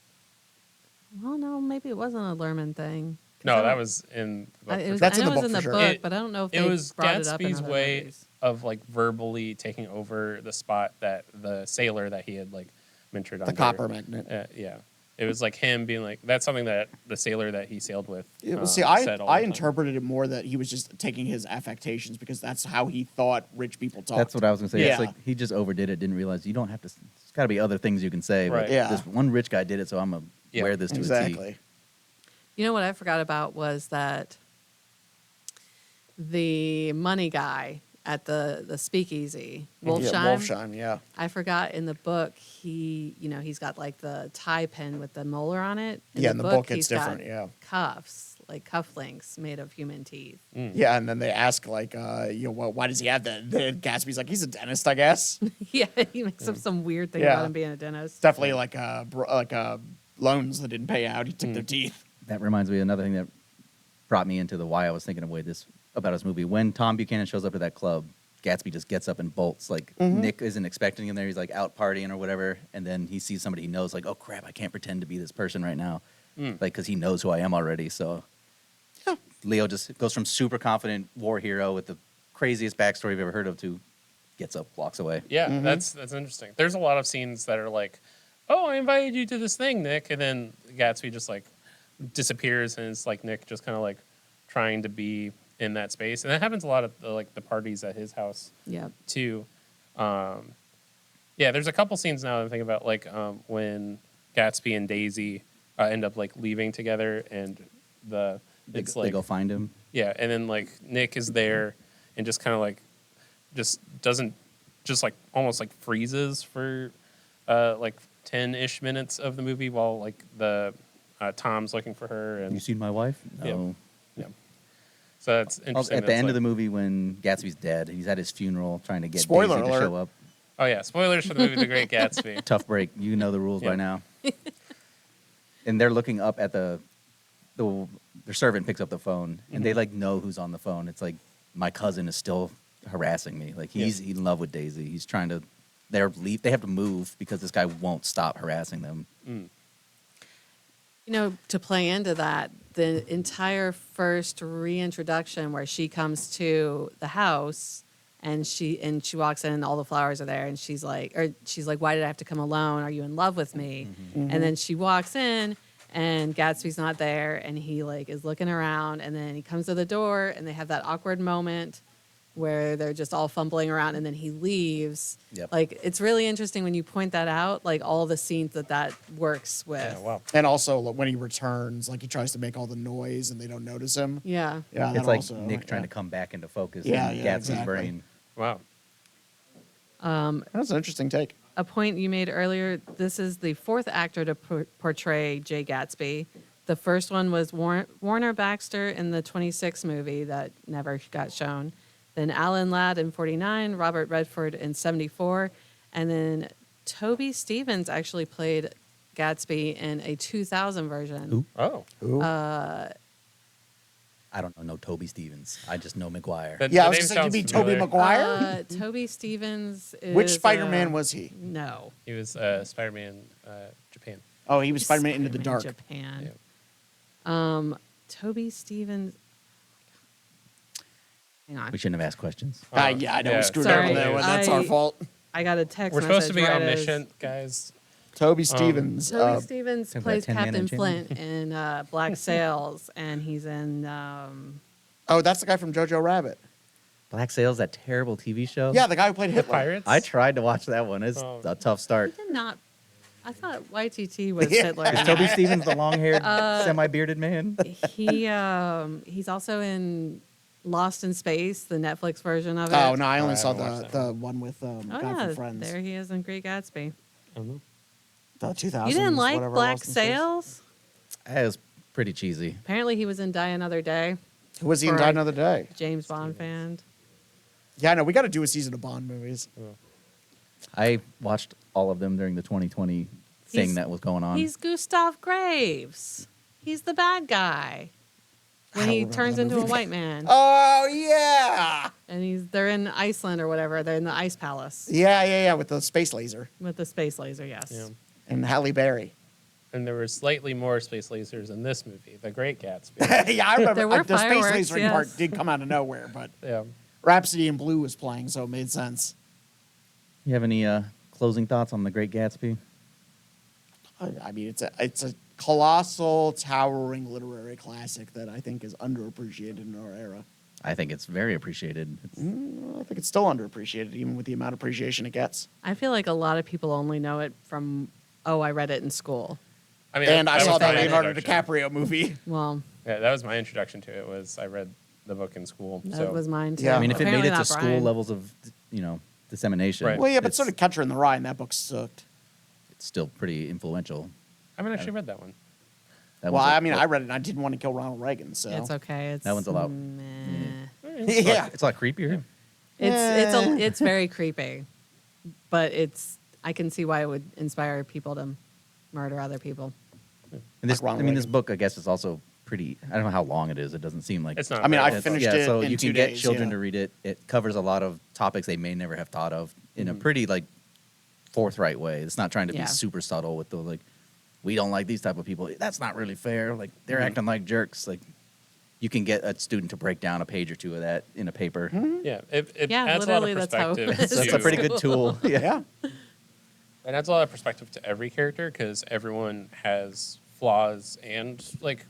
Well, no, maybe it wasn't a Lerman thing. 'Cause I No, don't- that was in the book. It was, That's I in know the it was book in the for sure. book, It- but I don't know if It they was brought it up in Gatsby's other way movies. of like verbally taking over the spot that the sailor that he had like mentored The under. copper magnet. Yeah. It was like him being like, that's something that the sailor that he sailed with. See, said all I the time. interpreted it more that he was just taking his affectations because that's how he thought rich people talked. That's what I was gonna say. It's Yeah. like he just overdid it. Didn't realize you don't have to. There's got to be other things you can say. Right. But Yeah. this one rich guy did it, so I'm gonna Yeah, wear this to a T. Exactly. You know what I forgot about was that the money guy at the speakeasy, Wolfsheim. Yeah, Wolfsheim, yeah. I forgot in the book he's got like the tie pin with the molar on it. Yeah, in the book it's he's got different, yeah. cuffs, like cufflinks made of human teeth. Yeah, and then they ask, like, well, why does he have that? Then Gatsby's like, he's a dentist, I guess. Yeah, he makes up some weird thing Yeah. about him being a dentist. Definitely like loans that didn't pay out. He took their teeth. That reminds me of another thing that brought me into the why I was thinking of this about this movie. When Tom Buchanan shows up at that club, Gatsby just gets up and bolts. Like Nick isn't expecting him there. He's like out partying or whatever, and then he sees somebody he knows. Like, oh crap, I can't pretend to be this person right now, like because he knows who I am already. So Leo just goes from super confident war hero with the craziest backstory you've ever heard of to gets up, walks away. Yeah, that's interesting. There's a lot of scenes that are like, oh, I invited you to this thing, Nick. And then Gatsby just like disappears and it's like Nick just kind of like trying to be in that space. And that happens a lot at the parties at his house Yep. too. Yeah, there's a couple scenes now that I'm thinking about, like when Gatsby and Daisy end up like leaving together, and They like go find him. yeah, and then like Nick is there and just kind of like just doesn't just like almost like freezes for like 10-ish minutes of the movie while like the Tom's looking for her and You seen my wife? Yeah. No. yeah. So that's Also, interesting. at the end of the movie, when Gatsby's dead, he's at his funeral trying to get Spoiler Daisy to alert. show up. Oh yeah, spoilers for the movie The Great Gatsby. Tough break. You know the rules Yeah. by now. And they're looking up at their servant picks up the phone, and they like know who's on the phone. It's like my cousin is still harassing me. Like he's in love with Daisy. He's trying to. They have to move because this guy won't stop harassing them. You know, to play into that, the entire first reintroduction where she comes to the house and she walks in and all the flowers are there and she's like, why did I have to come alone? Are you in love with me? And then she walks in and Gatsby's not there and he like is looking around and then he comes to the door and they have that awkward moment where they're just all fumbling around and then he leaves. Yep. Like, it's really interesting when you point that out, like all the scenes that works with. Yeah, wow. And also, like, when he returns, like he tries to make all the noise and they don't notice him. Yeah. Yeah, It's that like also, Nick trying to come back into focus Yeah, in yeah, Gatsby's exactly. brain. Wow. That's an interesting take. A point you made earlier, this is the fourth actor to portray Jay Gatsby. The first one was Warner Baxter in the 26 movie that never got shown. Then Alan Ladd in 49, Robert Redford in 74, and then Toby Stevens actually played Gatsby in a 2000 version. Who? Oh. Ooh. I don't know no Toby Stevens. I just know McGuire. The- Yeah, I the was name just saying, you sounds mean Tobey familiar. Maguire? Toby Stevens is... Which Spider-Man was he? No. He was Spider-Man Japan. Oh, he was Spider-Man Into the Dark. Japan. Yeah. Toby Stevens... Hang on. We shouldn't have asked questions. Yeah, I know. Yeah, We screwed sorry. up on that one. That's our fault. I got a text We're supposed to be message right as- omniscient, guys. Toby Stevens. Toby Stevens Talking about plays 10 Man Captain and Jim. Flint in Black Sails, and he's in. Oh, that's the guy from Jojo Rabbit. Black Sails, that terrible TV show. Yeah, the guy who played The Hitler. Pirates? I tried to watch that one. It's Oh. a tough start. Did not. I thought YTT was Yeah. Hitler. Is Toby Stevens the long-haired, semi-bearded man? He's also in Lost in Space, the Netflix version of it. Oh, no, I only I saw haven't watched the one with Oh, guy yeah, from Friends. there he is in Great Gatsby. The 2000s. You didn't like whatever, Black Lost in Space. Sails? That was pretty cheesy. Apparently, he was in Die Another Day. Who was he in For Die a Another Day? James Bond fan. Yeah, I know. We got to do a season of Bond movies. I watched all of them during the 2020 thing He's- that was going on. He's Gustav Graves. He's the bad guy I when don't he remember turns that into a movie. white man. Oh, yeah. And they're in Iceland or whatever. They're in the ice palace Yeah, with the space laser. with the space laser. Yes. Yeah. And Halle Berry. And there were slightly more space lasers in this movie, The Great Gatsby. Yeah, I remember. There were the space fireworks, lasering yes. part did come out of nowhere, but Yeah. Rhapsody in Blue was playing, so it made sense. You have any closing thoughts on The Great Gatsby? I mean, it's a colossal, towering literary classic that I think is underappreciated in our era. I think it's very appreciated. It's, I think it's still underappreciated, even with the amount of appreciation it gets. I feel like a lot of people only know it from, I read it in school. I mean, And I that saw was that my Leonardo introduction. DiCaprio movie. Well, Yeah, that was my introduction to it. Was I read the book in school? that so was mine too. Yeah. I mean, if it made Apparently it to not school Brian. levels of, dissemination, Right. Well, yeah, but it's, so did Catcher in the Rye, and that book sucked. it's still pretty influential. I haven't actually read that one. That Well, one's a- I mean, I read it, and I didn't want to kill Ronald Reagan, so. It's okay. It's That one's a lot- meh. Yeah. It's a lot creepier. It's very creepy, but I can see why it would inspire people to murder other people. And this, Like Ronald I mean, this Reagan. book, I guess, is also pretty. I don't know how long it is. It doesn't seem like It's not. I mean, very I long. finished yeah, it so in you 2 can get days, children yeah. to read it. It covers a lot of topics they may never have thought of in a pretty forthright way. It's not trying to Yeah. be super subtle with the we don't like these type of people. That's not really fair. Like they're acting like jerks. Like you can get a student to break down a page or two of that in a paper. Yeah, it Yeah, adds a lot of literally, that's how it perspective. was. That's a pretty good tool. Yeah. It adds a lot of perspective to every character because everyone has flaws and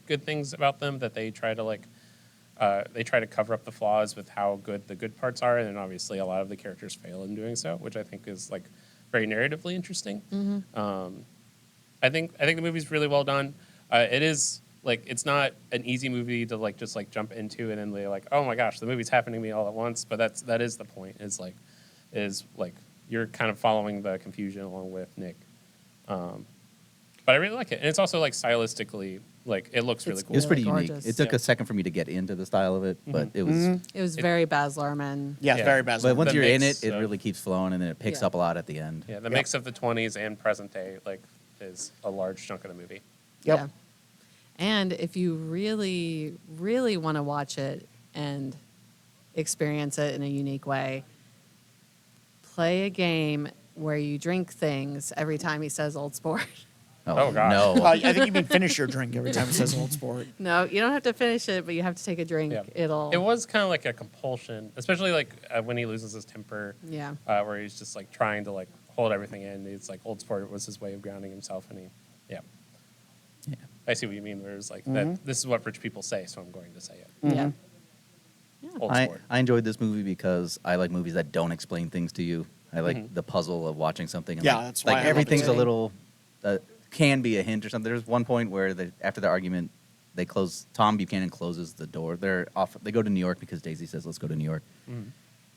good things about them that they try to cover up the flaws with how good the good parts are, and then obviously a lot of the characters fail in doing so, which I think is very narratively interesting. I think the movie's really well done. It is it's not an easy movie to just jump into and then be oh my gosh, the movie's happening to me all at once. But that is the point. Is you're kind of following the confusion along with Nick. But I really like it, and it's also stylistically Like it looks really It's cool. It was pretty Really unique. gorgeous. It took Yeah. a second for me to get into the style of it, but it was. It was very Baz Luhrmann. Yeah, it's Yeah. very bad. But once The you're in mix it, it of- really keeps flowing, and then it picks Yeah. up a lot at the end. Yeah, the mix of the 20s and present day like is a large chunk of the movie. Yep. Yeah. And if you really, really want to watch it and experience it in a unique way, play a game where you drink things every time he says Old Sport. Oh, gosh. no! I think you mean finish your drink every time it says Old Sport. No, you don't have to finish it, but you have to take a drink. Yeah. It'll. It was kind of like a compulsion, especially like when he loses his temper. Yeah. Where he's just like trying to like hold everything in. It's like Old Sport was his way of grounding himself, and yeah. I see what you mean. Where it's like that. This is what rich people say, so I'm going to say it. Yeah. Old I, Sport. I enjoyed this movie because I like movies that don't explain things to you. I like the puzzle of watching something. And Yeah, like, that's why I like love it everything's a too. little can be a hint or something. There's one point where after the argument, Tom Buchanan closes the door. They're off. They go to New York because Daisy says, "Let's go to New York."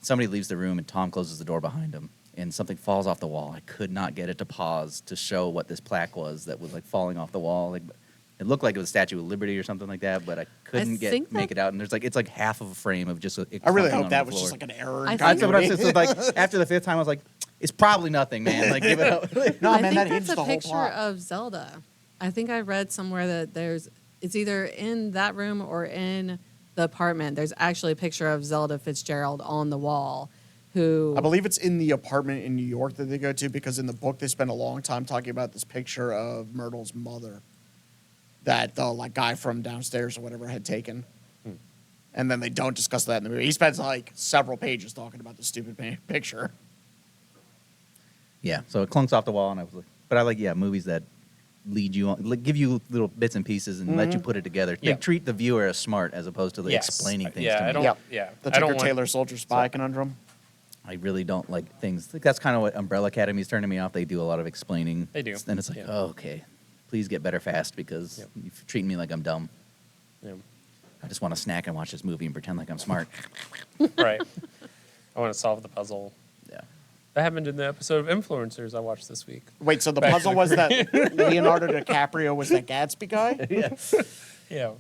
Somebody leaves the room and Tom closes the door behind him, and something falls off the wall. I could not get it to pause to show what this plaque was that was like falling off the wall. Like, it looked like it was Statue of Liberty or something like that, but I couldn't think make that- it out. And it's like half of a frame of just. I really something hope on that the was floor. just like an error. In I That's think- what I continuity. said. So like after the fifth time, I was like, "It's probably nothing, man. Like give it up." No, I man, think that that's hinged a the whole picture plot. of Zelda. I think I read somewhere that it's either in that room or in the apartment. There's actually a picture of Zelda Fitzgerald on the wall, who I believe it's in the apartment in New York that they go to because in the book they spend a long time talking about this picture of Myrtle's mother that the like guy from downstairs or whatever had taken. And then they don't discuss that in the movie. He spends like several pages talking about the stupid picture. Yeah, so it clunks off the wall, and I was like, but I like movies that lead you on, like, give you little bits and pieces and let you put it together. Yeah. They treat the viewer as smart as opposed to like, Yes. explaining things Yeah, to me. I don't. Yep. Yeah, The I don't Tinker want. Tailor Soldier Spy conundrum. I really don't like things. Like, that's kind of what Umbrella Academy is turning me off. They do a lot of explaining. They do, And it's like, yeah. oh, okay, please get better fast because Yep. you're treating me like I'm dumb. Yeah. I just want to snack and watch this movie and pretend like I'm smart. Right. I want to solve the puzzle. Yeah. That happened in the episode of Influencers I watched this week. Wait, so the Back to puzzle the was that Leonardo DiCaprio was that Gatsby guy? Yeah.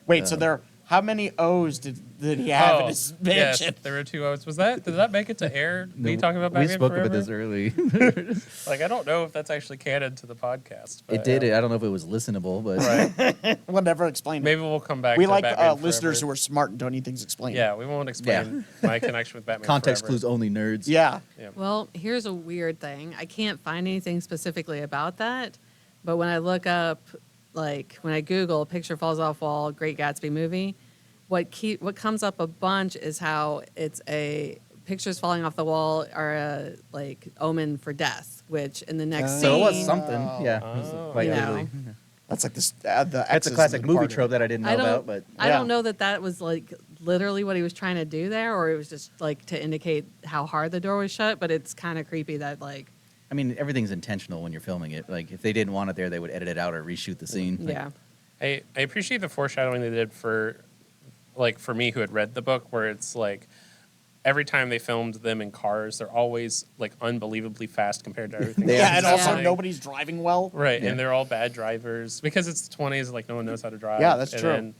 Wait, so how many O's did he have in his yes, mansion? there were 2 O's. Did that make it to air? Me talking about We Batman spoke Forever? about this early. Like, I don't know if that's actually canon to the podcast. But, It did. I don't know if it was listenable, but Right. We'll never explain it. Maybe we'll come back We to like Batman listeners who Forever. are smart and don't need things explained. Yeah, we won't explain my connection with Batman context Forever. clues only, nerds. Yeah. Yeah. Well, here's a weird thing. I can't find anything specifically about that, but when I look up, like when I Google "picture falls off wall, Great Gatsby movie," what comes up a bunch is how it's a pictures falling off the wall are a like omen for death, which in the next So it was scene, something. Yeah. It was Oh. quite You literally. know. That's like this. The That's a X's in classic the movie Departed. trope that I didn't know I don't, about, but I Yeah. don't know that was like literally what he was trying to do there, or it was just like to indicate how hard the door was shut. But it's kind of creepy that like, I mean, everything's intentional when you're filming it. Like, if they didn't want it there, they would edit it out or reshoot the scene. Like, yeah, I appreciate the foreshadowing they did for me who had read the book, where it's like every time they filmed them in cars, they're always like unbelievably fast compared to everything. They else Yeah, are. and that's also happening. nobody's driving well. Right, Yeah. and they're all bad drivers because it's the 20s. Like no one knows how to drive. Yeah, that's and true. Then,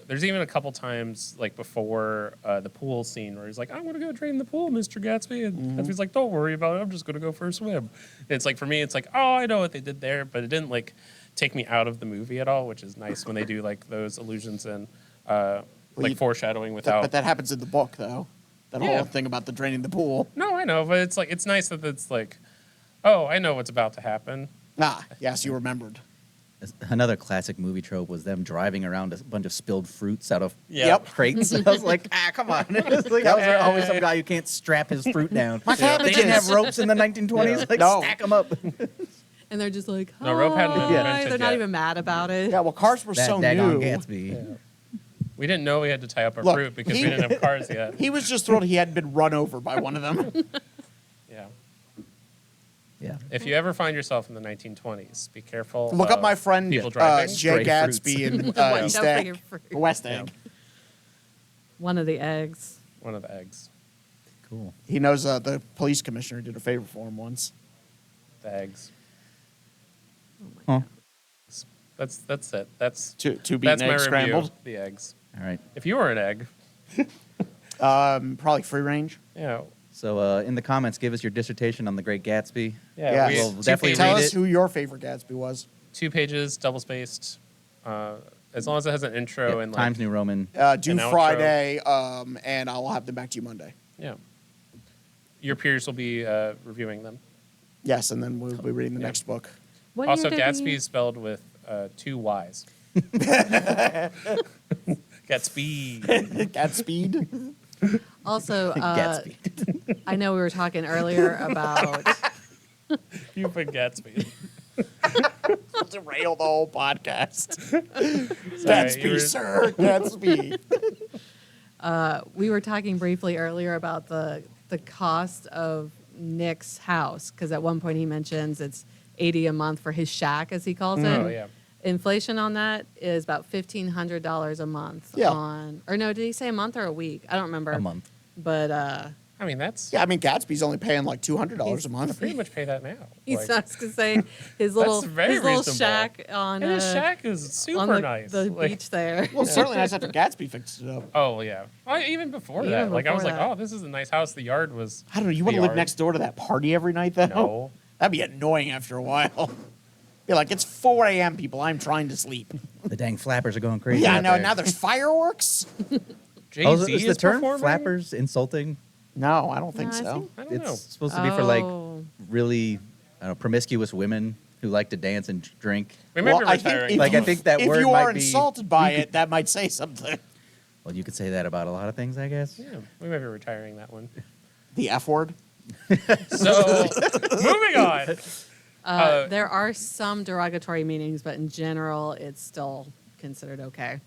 there's even a couple times like before the pool scene where he's like, "I want to go drain the pool, Mr. Gatsby," and Gatsby's like, "Don't worry about it. I'm just going to go for a swim." And it's like for me, it's like, "Oh, I know what they did there," but it didn't like take me out of the movie at all, which is nice when they do like those allusions and like you- foreshadowing without. But that happens in the book, though. That Yeah. whole thing about the draining the pool. No, I know, but it's like it's nice that it's like, oh, I know what's about to happen. Ah, yes, you remembered. Another classic movie trope was them driving around a bunch of spilled fruits out of Yeah. Yep. crates. I was like, come on. It's like, that was always some guy who can't strap his fruit down. My They didn't cabbages. have ropes in the 1920s. Yeah. Like, No. stack them up. and they're just like, No, rope hadn't been "Hi." invented They're not yet. even mad about it. Yeah, well, cars were That so daggone new. Gatsby. We didn't know we had to tie up our Look, fruit because he- we didn't have cars yet. He was just thrilled he hadn't been run over by one of them. Yeah. Yeah. If you ever find yourself in the 1920s, be careful. Look up of my friend people driving. Jay Stray Gatsby in Watch out East for Egg. your fruit. West Yeah. Egg. One of the eggs. One of the eggs. Cool. He knows the police commissioner did a favor for him once. The eggs. Oh my Huh. God. That's it. That's Two that's beaten my eggs review. scrambled. The eggs. All right. If you were an egg, Probably free range. yeah, So in the comments, give us your dissertation on The Great Gatsby. yeah. Yes. We, We'll two definitely pages, Tell read us it. who your favorite Gatsby was. 2 pages, double spaced. As long as it has an intro Yeah, and Times New Roman. Due An outro. Friday, and I will have them back to you Monday. yeah. Your peers will be reviewing them. Yes, and then we'll be reading the Yeah. next book. What Also, year did Gatsby we- is spelled with 2 Y's. Gatsby. Gatspeed. Also, Gatsby. I know we were talking earlier about You put Gatsby. Derail the whole podcast. Sorry, you Gatsby, were- sir. Gatsby. we were talking briefly earlier about the cost of Nick's house, because at one point he mentions it's $80 a month for his shack, as he calls it. Oh, yeah. Inflation on that is about $1,500 a month. Yeah. Or no, did he say a month or a week? I don't remember. A month. But I mean, that's. Yeah, I mean, Gatsby's only paying like $200 a I month. pretty much pay that now. he's Like, not going to say his little very his little reasonable. shack on and his uh, shack is on super the, nice. the Like, beach there. Well, certainly nice after Gatsby fixed it up. oh, yeah. Even before Even that. Like, I was before like, that. oh, this is a nice house. The yard was. I don't know. You want the to live yard. next door to that party every night, though? No. That'd be annoying after a while. Be like, it's 4 a.m., people. I'm trying to sleep. The dang flappers are going crazy. Yeah, I out know. there. Now there's fireworks? Jay-Z Is the term performing? flappers insulting? No, I don't think No, I so. think- I don't It's know. supposed to be for like Oh. really promiscuous women who like to dance and drink. We might be I think retiring. if Like, I you- think that if word you might are be- insulted by it, that might say something. Well, you could say that about a lot of things, I guess. Yeah, we might be retiring that one. The F word? So, moving on. There are some derogatory meanings, but in general, it's still considered okay.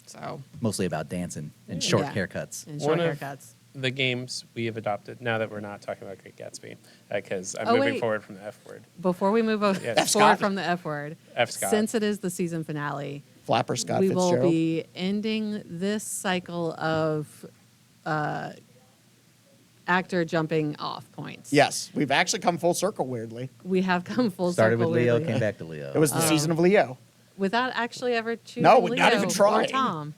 So, Mostly about dancing and short Yeah. haircuts. and short One of- haircuts. The games we have adopted, now that we're not talking about Great Gatsby, because I'm Oh, moving wait. forward from the F word. Before we move Yes. F. forward Scott. from the F word, F. Scott. since it is the season finale, Flapper Scott we will Fitzgerald? be ending this cycle of actor jumping off points. Yes, we've actually come full circle, weirdly. We have come full Started circle with Leo, weirdly, came back to Leo. It was the season of Leo. without actually ever choosing No, Leo not even or trying. Tom.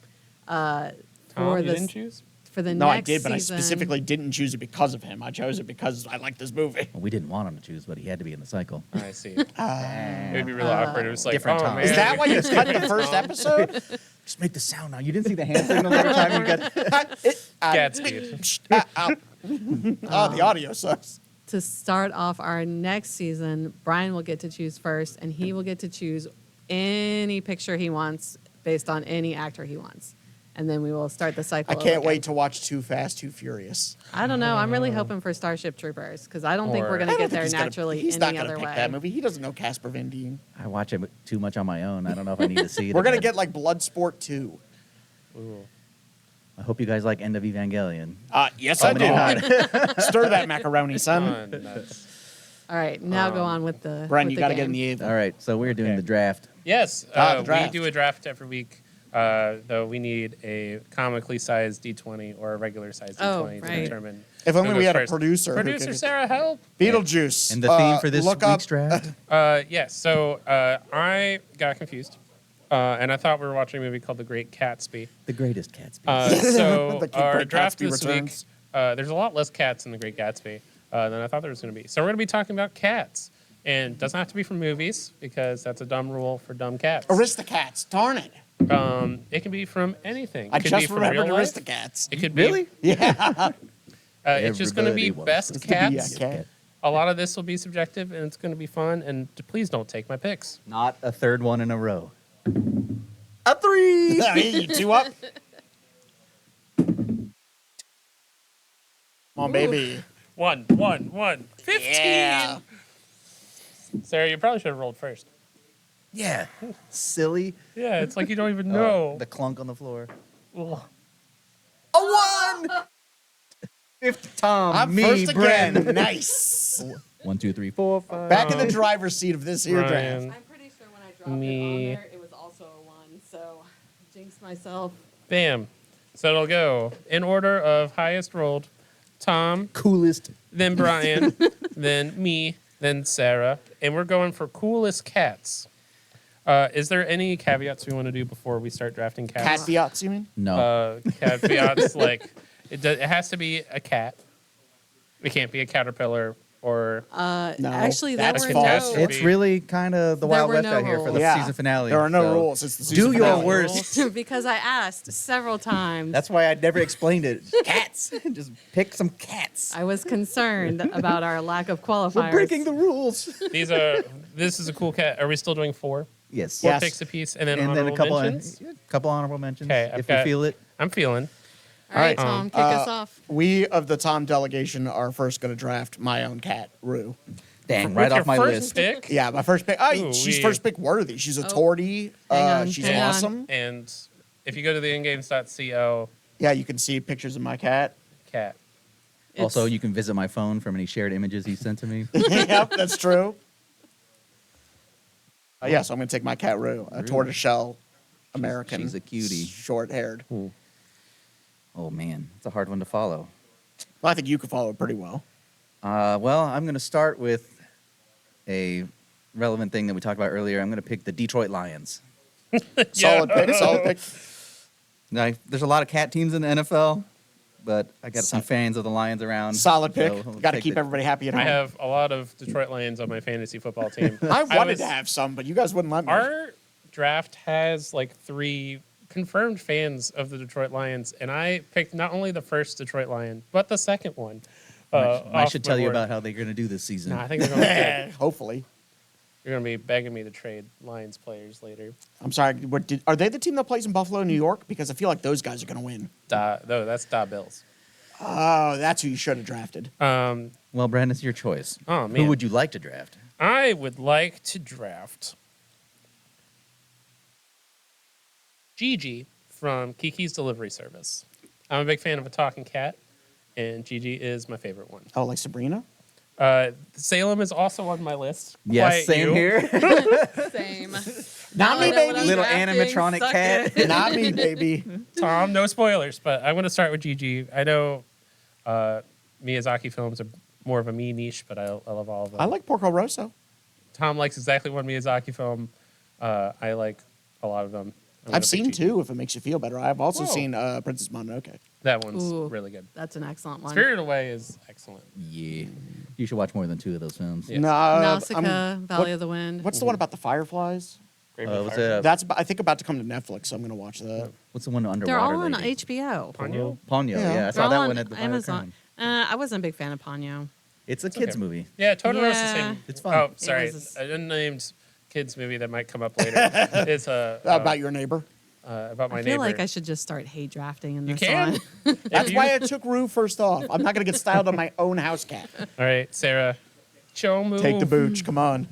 Tom, For you the didn't choose? for the No, I next did, but season, I specifically didn't choose it because of him. I chose it because I like this movie. Well, we didn't want him to choose, but he had to be in the cycle. I see. It would be really awkward. It was like, Different oh, Tom. man. Is that why you cut the first episode? Just make the sound now. You didn't see the hand signal every time you got. Gatsby. Oh, the audio sucks. to start off our next season, Brian will get to choose first, and he will get to choose any picture he wants based on any actor he wants. And then we will start the cycle. I over can't again. wait to watch Too Fast, Too Furious. I don't know. I'm really hoping for Starship Troopers because I don't think Or- we're going I to don't get there think naturally he's any not gonna other pick way. that movie. He doesn't know Casper Van Dien. I watch it too much on my own. I don't know if I need to see it. We're gonna again. get like Bloodsport 2. Ooh. I hope you guys like End of Evangelion. Yes, I Coming in do. hot. Stir that macaroni, son. Oh, nuts. All right, now go on with the. Brian, with you the got to get game. in the eighth. All right, so we're doing Okay. the draft. Yes, the we draft. do a draft every week, though we need a comically sized D20 or a regular sized D20 Oh, to right. determine. If who only we goes had a first. producer who Producer could- Sarah, help! Beetlejuice. And the theme for this look week's up, draft? Yes, so I got confused, and I thought we were watching a movie called The Great Gatsby. The greatest Gatsby. So The our Great draft Gatsby this returns. week, there's a lot less cats in The Great Gatsby than I thought there was going to be. So we're going to be talking about cats. And it doesn't have to be from movies because that's a dumb rule for dumb cats. Aristocats. Darn it. It can be from anything. I It could be just from remembered real life. Aristocats. It could Really? be. Yeah. It's just going to be Everybody wants best to be cats. a cat. A lot of this will be subjective and it's going to be fun. And please don't take my picks. Not a third one in a row. A 3! Hey, you two up? Come on, baby. One. 15. Yeah. Sarah, you probably should have rolled first. Yeah. Silly. Yeah, it's like you don't even know. The clunk on the floor. Ugh. A 1! Fifth Tom, I'm me, first again. Bren. Nice. 1, 2, 3, 4, 5. Back in the driver's seat of this here draft. Ryan. I'm pretty sure when I dropped Me. it on there, it was also a 1. So, jinx myself. Bam. So it'll go in order of highest rolled. Tom, Coolest. then Brian, then me, then Sarah. And we're going for coolest cats. Is there any caveats we want to do before we start drafting cats? Caveats, you mean? No. Caveats like it has to be a cat. It can't be a caterpillar or No, Actually, there that's were false. no. It's really kind of the There Wild were West no out here for the rules. season finale. There are no so rules. It's the season Do your finale. worst. because I asked several times. That's why I never explained it. Cats. Just pick some cats. I was concerned about our lack of qualifiers. We're breaking the rules. This is a cool cat. Are we still doing four? Yes. Four Yes. picks a piece, and then And then honorable a couple, mentions. couple honorable mentions. Okay, I've if you got- feel it. I'm feeling. All right, All right. Tom, kick us off. We of the Tom delegation are first going to draft my own cat, Rue. Dang, With right your off my first list. pick, Yeah, my first pick. Ooh, She's wee. first pick worthy. She's a Oh. tortie. Hang on, She's hang on. awesome. and if you go to the ingames.co Yeah, you can see pictures of my cat. cat, Also, It's- you can visit my phone from any shared images he sent to me. Yep, that's true. Yeah, so I'm going to take my cat, Rue, a tortoiseshell American. she's a cutie. Short-haired. Oh, man. It's a hard one to follow. Well, I think you could follow it pretty well. Well, I'm going to start with a relevant thing that we talked about earlier. I'm going to pick the Detroit Lions. Solid pick, solid pick. Now, there's a lot of cat teams in the NFL, but I got some Solid. fans of the Lions around. Solid pick. so I'll Got to take keep the- everybody happy at I home. have a lot of Detroit Lions on my fantasy football team. I wanted was- to have some, but you guys wouldn't let me. Our draft has like 3 confirmed fans of the Detroit Lions, and I picked not only the first Detroit Lion, but the second one. I should off tell my you board. about how they're going to do this season. No, I think they're going to Hopefully. You're going to be begging me to trade Lions players later. I'm sorry. Are they the team that plays in Buffalo, New York? Because I feel like those guys are going to win. No, that's Da Bills. Oh, that's who you should have drafted. Well, Brandon, it's your choice. Oh, man. Who would you like to draft? I would like to draft Jiji from Kiki's Delivery Service. I'm a big fan of a talking cat, and Jiji is my favorite one. Oh, like Sabrina? Salem is also on my list. Yes, Quiet same you. here. Same. Not me, I know what baby. I'm Little drafting, animatronic suck cat. it. Not me, baby. Tom, no spoilers, but I want to start with Jiji. I know Miyazaki films are more of a me niche, but I love all of them. I like Porco Rosso. Tom likes exactly one Miyazaki film. I like a lot of them. I'm gonna I've seen pick Jiji. two, if it makes you feel better. I've also Whoa. seen Princess Mononoke. That one's Ooh. really good. That's an excellent one. Spirited Away is excellent. Yeah. You should watch more than 2 of those films. Yeah. Nausicaa, Valley what- of the Wind. What's the one about the fireflies? Graveyard what's Fireflies. it? That's I think about to come to Netflix, so I'm going to watch that. What's the one underwater? They're all on lady? HBO. Ponyo? Ponyo, Yeah. yeah. I They're saw all that on one at the Amazon. I wasn't a big fan of Ponyo. It's a kids okay. movie. Yeah, Totoro's the Yeah. same. It's fun. Oh, sorry. was An unnamed kids movie that might come up later. It's About your neighbor. about my I feel neighbor. like I should just start hate drafting in You this can. one. That's why I took Rue first off. I'm not going to get styled on my own house cat. All right, Sarah. Show move. Take the booch. Come on.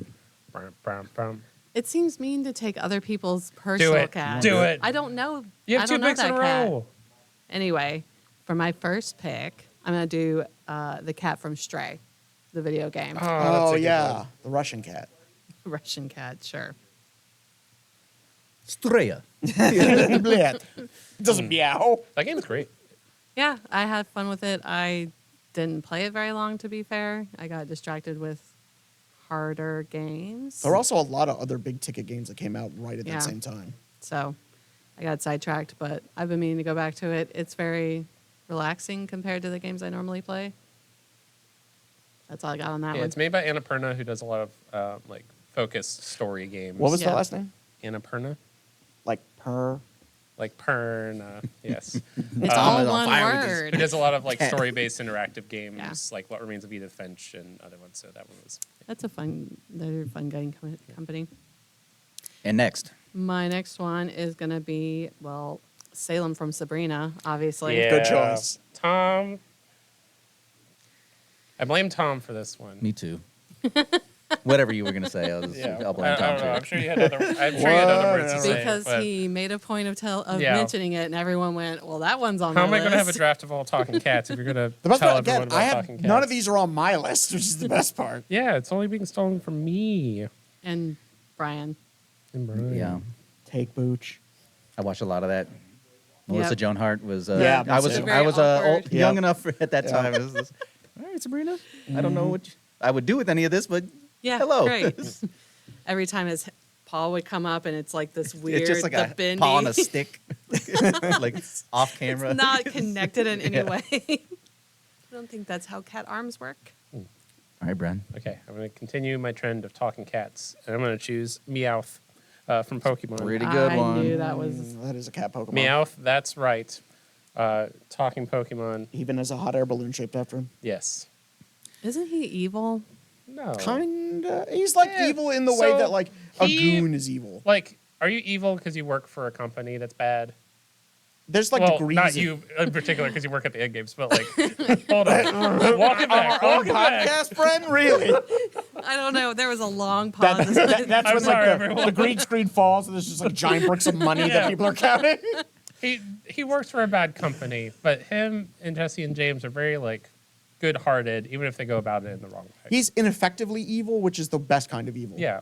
Brum, brum, brum. It seems mean to take other people's personal it. cat. Do it. I don't know. You I have don't 2 know picks in that a cat. row. Anyway, for my first pick, I'm going to do the cat from Stray, the video game. that's Oh, a good yeah. one. The Russian cat. Russian cat, sure. Straya. Blech. It doesn't meow. That game's great. Yeah, I had fun with it. I didn't play it very long, to be fair. I got distracted with harder games. There were also a lot of other big ticket games that came out right at Yeah. that same time. So I got sidetracked, but I've been meaning to go back to it. It's very relaxing compared to the games I normally play. That's all I got on that Yeah, one. it's made by Annapurna, who does a lot of like focused story games. What was Yeah. the last name? Annapurna? Like Per. Like Perna, yes. It's all I'm on one fire with this. word. It does a lot of like story-based interactive games, Yeah. like What Remains of Edith Finch and other ones. So that one was. That's a fun, they're a fun game company. And next. My next one is going to be, well, Salem from Sabrina, obviously. Yeah. Good choice. Tom. I blame Tom for this one. Me too. Whatever you were going to say, I'll I blame Tom don't know. too. I'm sure you had other words to say. Because but he made a point of Yeah. mentioning it, and everyone went, well, that one's on How my am I list. going to have a draft of all talking cats if you're going to The best tell part, everyone again, about I have talking cats? none of these are on my list, which is the best part. Yeah, it's only being stolen from me. And Brian. And Brian. Yeah. Take Booch. I watched a lot of that. Melissa Yep. Joan Hart was. Yeah, I was. me too. I was Very awkward. young Yeah. enough at that Yeah. time. It was this, all right, Sabrina. I don't know what I would do with any of this, but Yeah, hello. great. Every time his paw would come up, and it's like this weird, It's just like the a bendy. paw on a stick, like off camera. It's not connected in any Yeah. way. I don't think that's how cat arms work. All right, Bren. Okay, I'm going to continue my trend of talking cats, and I'm going to choose Meowth from Pokemon. Pretty good I one. knew that was. That is a cat Pokemon. Meowth, that's right. Talking Pokemon, Even as a hot air balloon shaped after him. yes. Isn't he evil? No. Kinda. He's like Yeah, evil in the way so that like a he- goon is evil. Like, are you evil because you work for a company that's bad? There's like well, degrees. not of- you in particular because you work at the end games, but like, hold on. Walk it back. Our Walk it back. podcast friend, really? I don't know. There was a long pause. That's I'm when sorry, like, everyone. the green screen falls and there's just like giant bricks of money Yeah. that people are counting. He works for a bad company, but him and Jesse and James are very like good-hearted, even if they go about it in the wrong way. He's ineffectively evil, which is the best kind of evil. Yeah.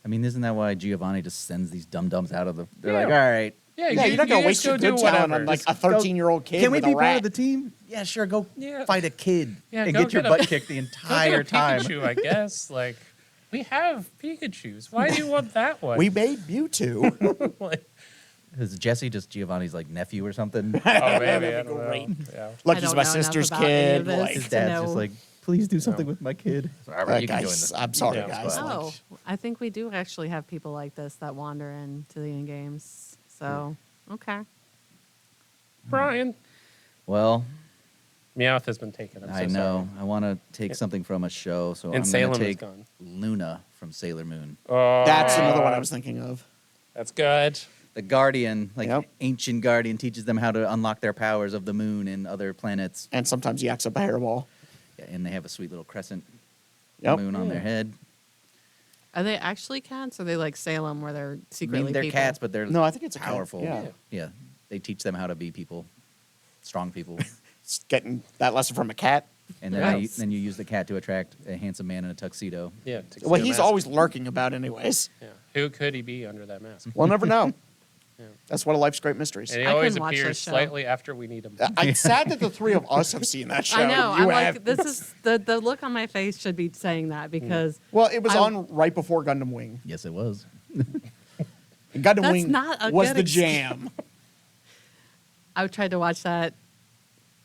I mean, isn't that why Giovanni just sends these dum-dums out of the... They're Yeah. like, all right, Yeah, Yeah, you're not gonna just waste your go good do talent whatever. on like Just- a 13-year-old kid can we with be a part rat. of the team? Yeah, sure, go Yeah. fight a kid Yeah, and go get your get a- butt kicked the Go get entire a time. Pikachu, I guess. Like, we have Pikachus. Why do you want that one? We made Mewtwo. Like, Is Jesse just Giovanni's like nephew or something? oh, maybe. I don't know. Great. Yeah. Like I he's don't my know enough sister's about any of kid. this. Like, His to dad's know. just like, please do something with my kid. All right, you can join guys, the I'm sorry, Yeah, guys. but- Oh, I think we do actually have people like this that wander into the in games. So, okay. Brian. Well, Meowth has been taken. I'm so I know. sorry. I want to take something from a show, so And I'm Salem going to is take gone. Luna from Sailor Moon. Oh, That's another one I was thinking of. That's good. The Guardian, like Yep. ancient Guardian, teaches them how to unlock their powers of the moon and other planets. And sometimes he acts up a hairball. Yeah, and they have a sweet little crescent Yep. moon on their head. Are they actually cats? Or are they like Salem where they're I secretly mean, they're people? cats, but they're No, I think it's a cat. powerful. Yeah. Yeah. They teach them how to be people, strong people. It's getting that lesson from a cat. And then, Yes. then you use the cat to attract a handsome man in a tuxedo. Yeah. Well, he's mask. always lurking about anyways. Yeah. Who could he be under that mask? We'll never know. Yeah. That's one of life's great mysteries. And he I always couldn't watch appears this show. slightly after we need him. I'm sad that the three of us have seen that show. I know. You I'm have. like, this is the look on my face should be saying that because Well, it was I- on right before Gundam Wing. Yes, it was. And Gundam That's Wing not a was good the excuse. jam. I tried to watch that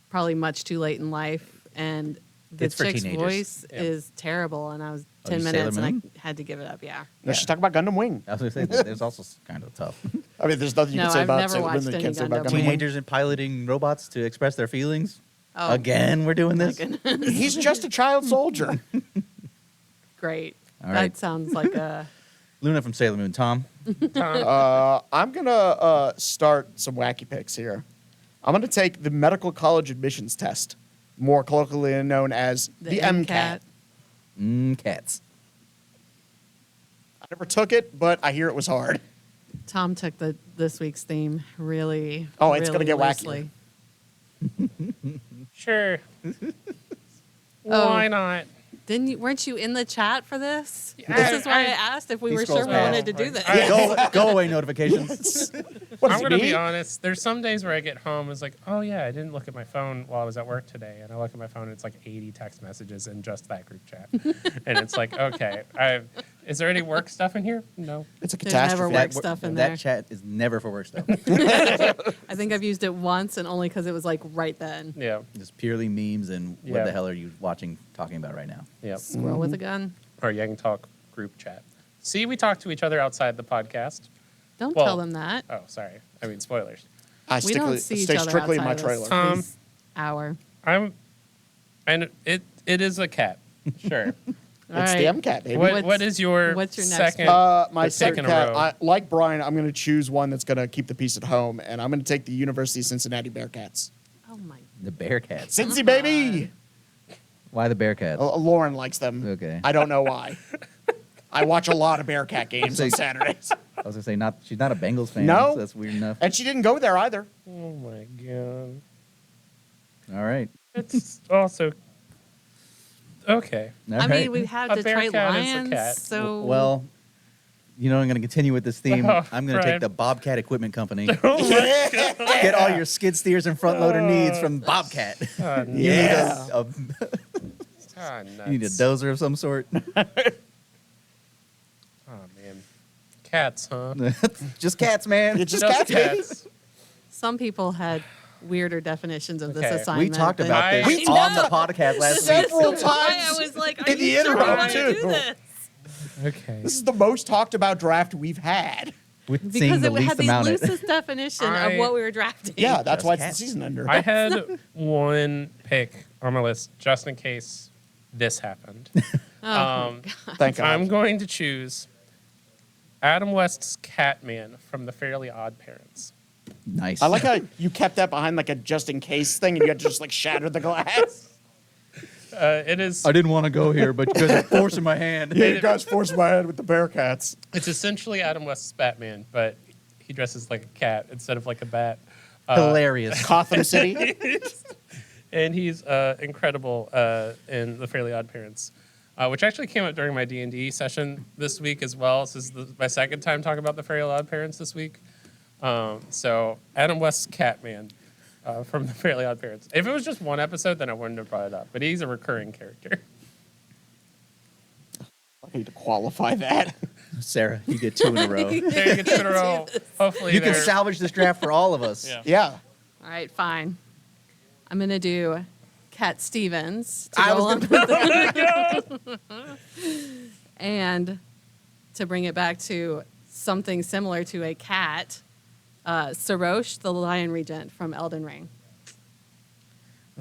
probably much too late in life, and the It's for chick's teenagers. voice Yeah. is terrible, and I was Oh, 10 you Sailor minutes, and Moon? I had to give it up. Yeah. No, she's talking about Gundam Wing. I was going to say, that it's also kind of tough. I mean, there's nothing you No, can say I've about never Sailor Moon watched that you any can't say about Gundam Gundam Wing. Wing. Teenagers and piloting robots to express their feelings. Oh, Again, we're doing this. He's just a child soldier. great. All right. That sounds like a. Luna from Sailor Moon. Tom. Tom, I'm gonna start some wacky picks here. I'm gonna take the medical college admissions test, more colloquially known as the MCAT. Cats. I never took it, but I hear it was hard. Tom took this week's theme really. Oh, it's gonna really get wackier. loosely. sure. Oh. Why not? Weren't you in the chat for this? Yeah, This is why I I- asked if we He were scrolls sure we past. wanted to do this. Go away notifications. What I'm is it, going to me? be honest. There's some days where I get home, it's like, oh, yeah, I didn't look at my phone while I was at work today. And I look at my phone, and it's like 80 text messages in just that group chat. And it's like, okay, is there any work stuff in here? No. It's a There's never catastrophe. work stuff in that there. chat is never for work stuff. I think I've used it once, and only because it was like right then. Yeah. Just purely memes and what Yeah. the hell are you talking about right now? Yeah. Squirrel with a gun. Our Yang Talk group chat. See, we talk to each other outside the podcast. Don't Well, tell them that. Oh, sorry. I mean, spoilers. I We don't stay see each other strictly in my outside of trailer. Tom. this hour. And it is a cat. Sure. All It's right. the MCAT, baby. What is your what's your next second? pick? My the second second in a cat, row? like Brian, I'm going to choose one that's going to keep the peace at home, and I'm going to take the University of Cincinnati Bearcats. Oh my. The Bearcats. Cincy, baby! Why the Bearcats? Lauren likes them. Okay. I don't know why. I watch a lot of Bearcat games on Saturdays. I was gonna say she's not a Bengals fan. No. So that's weird enough. And she didn't go there either. Oh my god. All right. It's also okay. All I right. mean, we have A Detroit Bearcat is a Lions, cat. so Well, I'm going to continue with this theme. Oh, I'm going to Brian. take the Bobcat Equipment Company. Oh Get all your skid steers and front loader needs from Bobcat. Ah, You Yeah. need ah, you need a nuts. dozer of some sort. Oh man. Cats, huh? Just cats, man. It's just cats, baby. Some people had weirder definitions of this Okay. assignment. We talked than- about this We on the talked podcast last week. Several That's why times. I was like, in are the you sure intro, you want to too. do this? Okay. This is the most talked about draft we've had. With seeing Because the it had least the amount of loosest definition I- of what we were drafting. Yeah, that's Just why it's the cats. season ender. I had one pick on my list just in case this happened. Thank God. I'm going to choose Adam West's Catman from The Fairly Odd Parents. Nice. I like how you kept that behind like a just in case thing, and you had to just like shatter the glass. It is. I didn't want to go here, but you guys are forcing my hand. Yeah, you guys forced my head with the Bearcats. It's essentially Adam West's Batman, but he dresses like a cat instead of like a bat. Hilarious. Gotham City. And he's incredible in The Fairly Odd Parents, which actually came up during my D&D session this week as well. This is my second time talking about The Fairly Odd Parents this week. So Adam West's Catman from The Fairly Odd Parents. If it was just one episode, then I wouldn't have brought it up. But he's a recurring character. I need to qualify that. Sarah, you get 2 in a row. There you get to in a row. Hopefully You can they're- salvage this draft for all of us. Yeah. Yeah. All right, fine. I'm going to do Cat Stevens to I go was along with it. And to bring it back to something similar to a cat, Serosh, the lion regent from Elden Ring.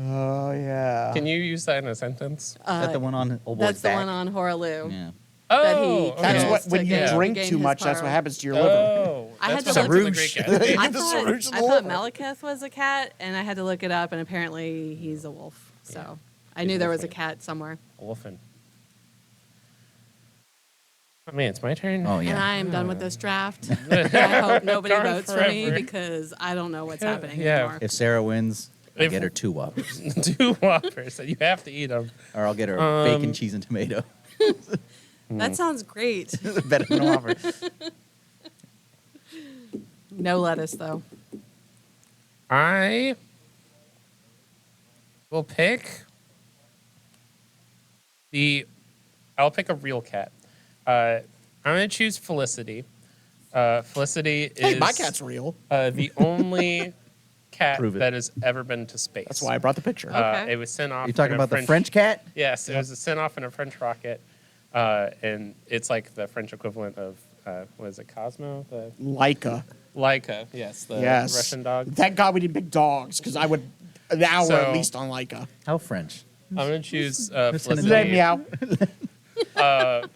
Oh yeah. Can you use that in a sentence? Is that the one on Old Boy's That's the back? one on Horaloo. Yeah. That he Oh, kills That's okay. what when to you gain- drink gain too his much. That's power. what happens to your liver. Oh, I had that's to what look- happens to the Great Gatsby. I The thought, Serosh in I the thought liver. Malekith was a cat, and I had to look it up, and apparently he's a wolf. So Yeah. I He's knew a there wolf was a man. cat somewhere. Wolfen. Oh man, it's my turn. Oh, And yeah. I am done with this draft. I hope nobody Darn votes for me forever. because I don't know what's happening Yeah. anymore. If Sarah wins, I If- get her 2 Whoppers. 2 Whoppers, so you have to eat them. Or I'll get her bacon, cheese, and tomato. That sounds great. Better than a Whopper. No lettuce, though. I will pick I'll pick a real cat. I'm going to choose Felicity. Felicity is Hey, my cat's real. The only cat Prove it. that has ever been to space. That's why I brought the picture. Okay. It was sent off. You talking in a about the French cat? Yes, it was sent off in a French rocket, and it's like the French equivalent of what is it, Cosmo? The Leica. Laika, yes, the Yes. Russian dog. Thank God we didn't pick dogs because I would an hour So- at least on Leica. How French? I'm gonna choose Listen to Let Felicity, me out.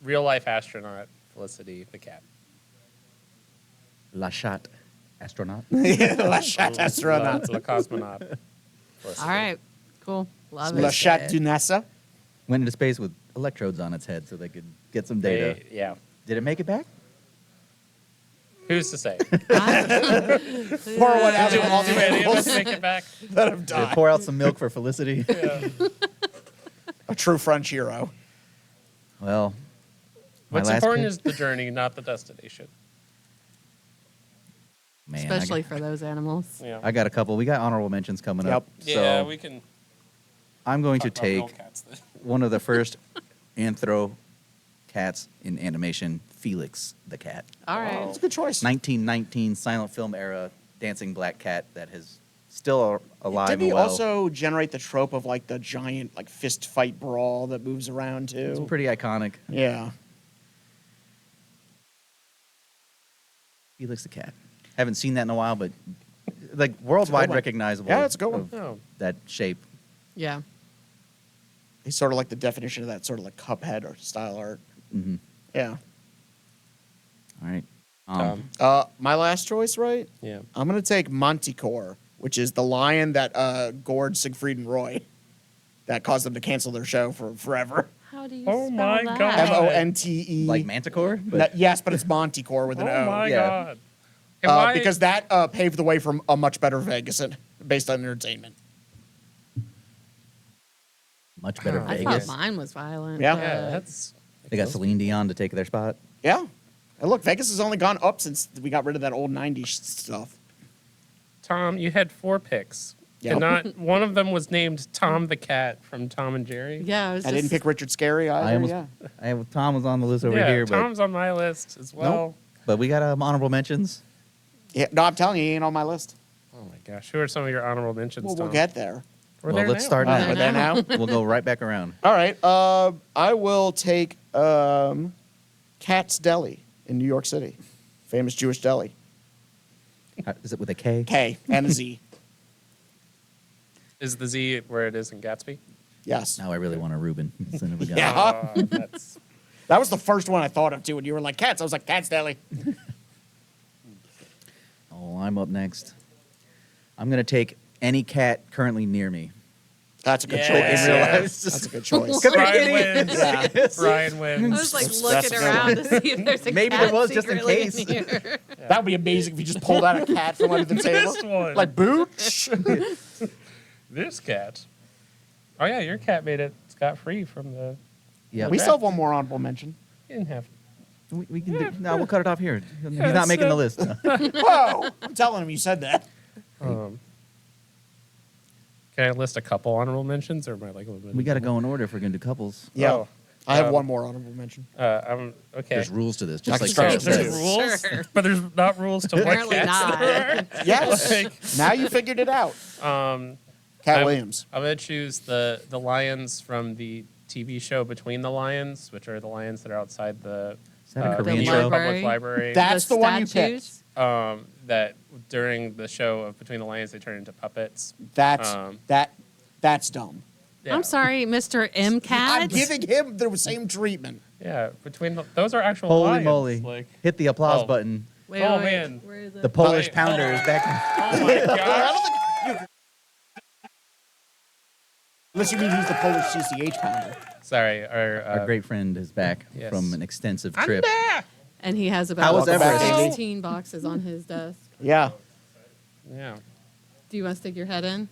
real life astronaut Felicity the cat. La Chat astronaut. La Chat astronaut. La cosmonaut. Felicity. All right. Cool. Love La it. Chat du NASA. Went into space with electrodes on its head so they could get some data. Yeah. Did it make it back? Who's to say? Pour one out Do to all do the any of animals us make it back? that have Did it died. pour out some milk for Felicity? A true French hero. Well, my What's last important pick- is the journey, not the destination. Man, Especially for those animals. Yeah. I got a couple. We got honorable mentions coming up. Yeah, so we can. I'm going to talk about real take cats then. one of the first anthro cats in animation, Felix the cat. All right. It's a good choice. 1919 silent film era dancing black cat that is still alive Did he and well. also generate the trope of like the giant like fist fight brawl that moves around too? It's pretty iconic. Yeah. Felix the cat. Haven't seen that in a while, but like worldwide one. recognizable. Yeah, it's a good one. of Oh. That shape. Yeah. He's sort of like the definition of that sort of like Cuphead or style art. Hmm. Yeah. All right. My last choice, right? Yeah. I'm gonna take Mantacore, which is the lion that gored Siegfried and Roy, that caused them to cancel their show for forever. How do you Oh spell my that? God. Monte. like Mantacore, but Yes, but it's Manticore with an Oh O. my yeah. god. And why- Because that paved the way for a much better Vegas based on entertainment. much better I I Vegas. thought mine was violent. Yeah. but- yeah, that's. They got Celine Dion to take their spot. Yeah. And look, Vegas has only gone up since we got rid of that old 90s stuff. Tom, you had 4 picks. Yep. Cannot. One of them was named Tom the cat from Tom and Jerry. Yeah, I was I just, didn't pick Richard Scary either. I almost, Yeah. Tom was on the list over yeah, here, Tom's on my list as well. but we got honorable mentions. Yeah. No, I'm telling you, he ain't on my list. Oh my gosh, who are some of your honorable mentions? Well, Tom? we'll get there. We're Well, there let's now. start All now. right, we're there now. We'll go right back around. All right. I will take Cat's Deli in New York City, famous Jewish deli. Is it with a K? K and a Z. Is the Z where it is in Gatsby? Yes. Now I really want a Reuben. So we got- Yeah. That's That was the first one I thought of too. When you were like cats, I was like Cat's Deli. Oh, I'm up next. I'm gonna take any cat currently near me. That's a good Yeah. choice. In real life, That's a good choice. Come here, Brian kitty. wins. Yeah. Brian I wins. was like That's looking a good around one. to see if there's a Maybe cat there was just in secretly case. here. That would be amazing if you just pulled out a cat from under the table. This one. Like Booch. This cat. Oh yeah, your cat made it scot-free from the. Yeah, We still have one more honorable mention. You didn't have. we can do. No, we'll cut it off here. He's Yeah, not making the so- list. Whoa! I'm telling him you said that. Can I list a couple honorable mentions, or am I like limited? We got to go in order if we're gonna do couples. Yeah. Oh, I have one more honorable mention. I'm okay. There's rules to this, I just can like start Sarah with There's two. says. rules, Sure. but there's not rules to what Apparently cats not. Yes. Like, Now you figured it out. Cat I'm- Williams. I'm gonna choose the lions from the TV show Between the Lions, which are the lions that are outside the Is that a The Korean New show? York library? Public Library. That's the one you statues? That during the show of Between the Lions, they turn into puppets. That's that's dumb. Yeah. I'm sorry, Mr. MCAT. I'm giving him the same treatment. Yeah, those are actual Holy lions. moly! Like, Hit the applause Oh. button. Wait, Oh, wait, man. Where is it? The Polish Right. pounder is back. oh my gosh! Unless you mean he's the Polish CCH pounder. Sorry, Our great friend is back yes. from an extensive trip. Anda! And he has How about was Everest? 16 boxes on his desk. Yeah. Yeah. Do you want to stick your head in?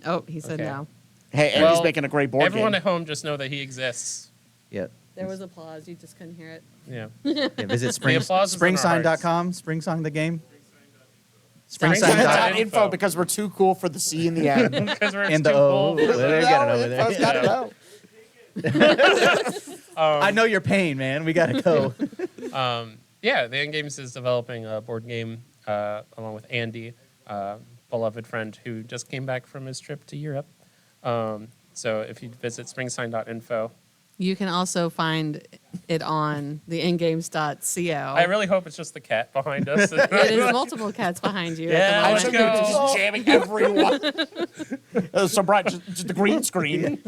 Oh, he said Okay. no. Hey, and Well, he's making a great board Everyone game. at home just know that he exists. Yeah. There was applause. You just couldn't hear it. Yeah. Yeah, visit applause is in our springsong.com. Springsong the game. Springsong. Springsong. .info because we're too cool for the C in the end. Because we're And too the O. cool. They got it over No, info's there. gotta know. I know your pain, man. We gotta go. Yeah, the End Games is developing a board game along with Andy, beloved friend who just came back from his trip to Europe. So if you visit springsign.info, You can also find it on the ingames.co. I really hope it's just the cat behind us. It is multiple cats behind you Yeah, at I the let's should moment. be go. just jamming everyone. So bright, just the green screen.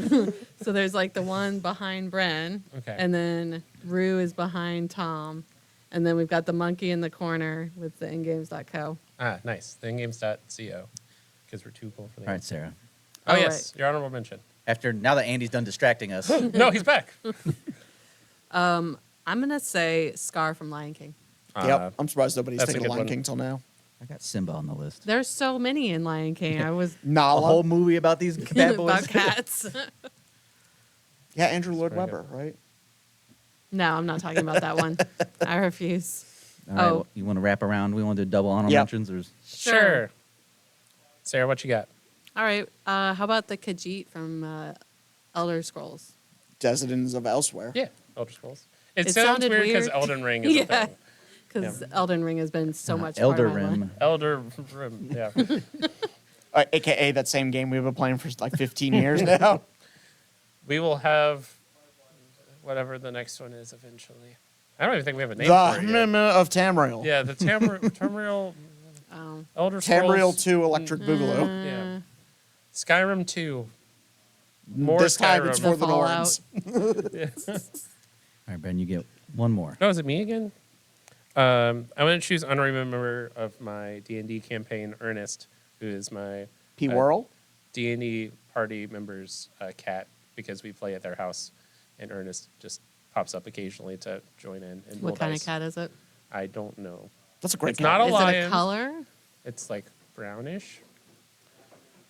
So there's like the one behind Bren, Okay. and then Rue is behind Tom, and then we've got the monkey in the corner with the ingames.co. Nice. The ingames.co, because we're too cool for that. All right, Sarah. Oh, All yes, your honorable mention. Now that Andy's done distracting us, No, he's back. I'm gonna say Scar from Lion King. Yep. I'm surprised nobody's that's a taken good Lion one. King till now. I got Simba on the list. There's so many in Lion King. I was A Nala. whole movie about these bad boys. about cats. Yeah, Andrew Lloyd Very Webber, right? No, I'm not talking about that one. I refuse. All right, Oh. well, you want to wrap around? We want to do double honorable Yep. mentions, or Sure. Sarah, what you got? All right. How about the Khajiit from Elder Scrolls? Descendants of Elsewhere. Yeah, Elder Scrolls. It, It sounds sounded weird because weird. Elden Ring is a Yeah. thing. Because Elden Ring has been so much Elder part of my life. Rim. Elder Rim, yeah. AKA that same game we've been playing for like 15 years now. We will have whatever the next one is eventually. I don't even think we have a name The for it yet. Mima of Tamriel. Yeah, the Tamriel Oh. Elder Scrolls. Tamriel 2 Electric Boogaloo. Yeah. Skyrim 2. More This time it's Skyrim. for The the Fallout. Norns. all right, Ben, you get one more. No, is it me again? I'm going to choose honorary member of my D&D campaign, Ernest, who is my P. Whirl. D&D party member's cat, because we play at their house, and Ernest just pops up occasionally to join in. And What roll kind dice. of cat is it? I don't know. That's a great It's not cat. a Is it lion. a color? It's like brownish.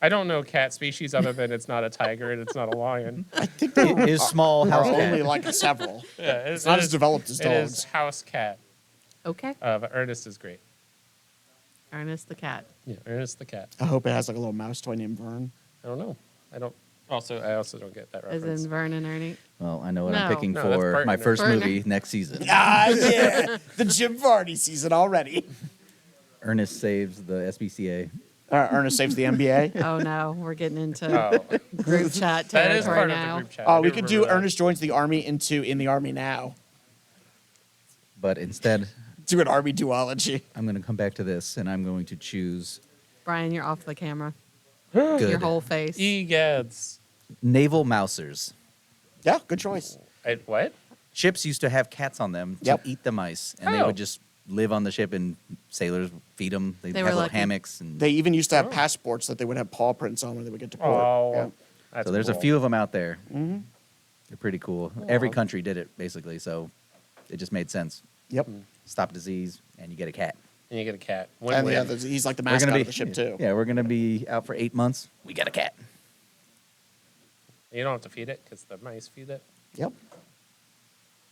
I don't know cat species other than it's not a tiger and it's not a lion. It is small There house are cat. only like several. Yeah, It's not as developed as It is dogs. house cat. Okay. But Ernest is great. Ernest the cat. Yeah, Ernest the cat. I hope it has like a little mouse toy named Vern. I don't know. I also don't get that As reference. in Vern and Ernie. Well, I know what No. I'm picking No, that's for Bert my and first Bert and movie next season. Ah, yeah. The Jim Varney season already. Ernest saves the SPCA. Ernest saves the NBA. Oh no, we're getting into Oh, group chat that is territory part of the now. group chat. I We do could do remember that. Ernest joins the army into In the Army Now. But instead, Do an army duology. I'm going to come back to this, and I'm going to choose Brian, you're off the camera. good Your whole face. Egads. naval mousers. Yeah, good choice. What? Ships used to have cats on them to Yep. eat the mice, and they Oh. would just live on the ship, and sailors feed them. They They have were little lucky. hammocks, and They even used to have Oh. passports that they would have paw prints on when they would get to port. Oh, Yeah. that's so there's a cool. few of them out there. Mm-hmm. They're pretty cool. Every Aw. country did it basically, so it just made sense. Yep. Stop disease, and you get a cat. And you get a cat. And Win-win. yeah, he's like the We're mascot gonna be of the ship too. Yeah, we're gonna be out for 8 months. We got a cat. You don't have to feed it because the mice feed it. Yep.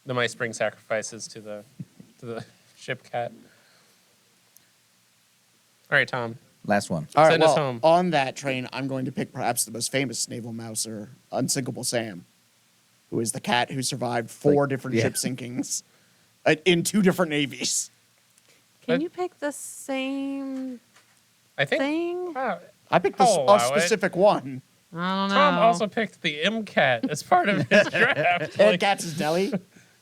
The mice bring sacrifices to the ship cat. All right, Tom. Last one. All right. Send us Well, home. on that train, I'm going to pick perhaps the most famous naval mouser, Unsinkable Sam, who is the cat who survived four Like, different yeah. ship sinkings in two different navies. Can you pick the same I think. thing? I picked I'll a allow it. specific one. I don't know. Tom also picked the MCAT as part of his draft. And Like, Cats' Deli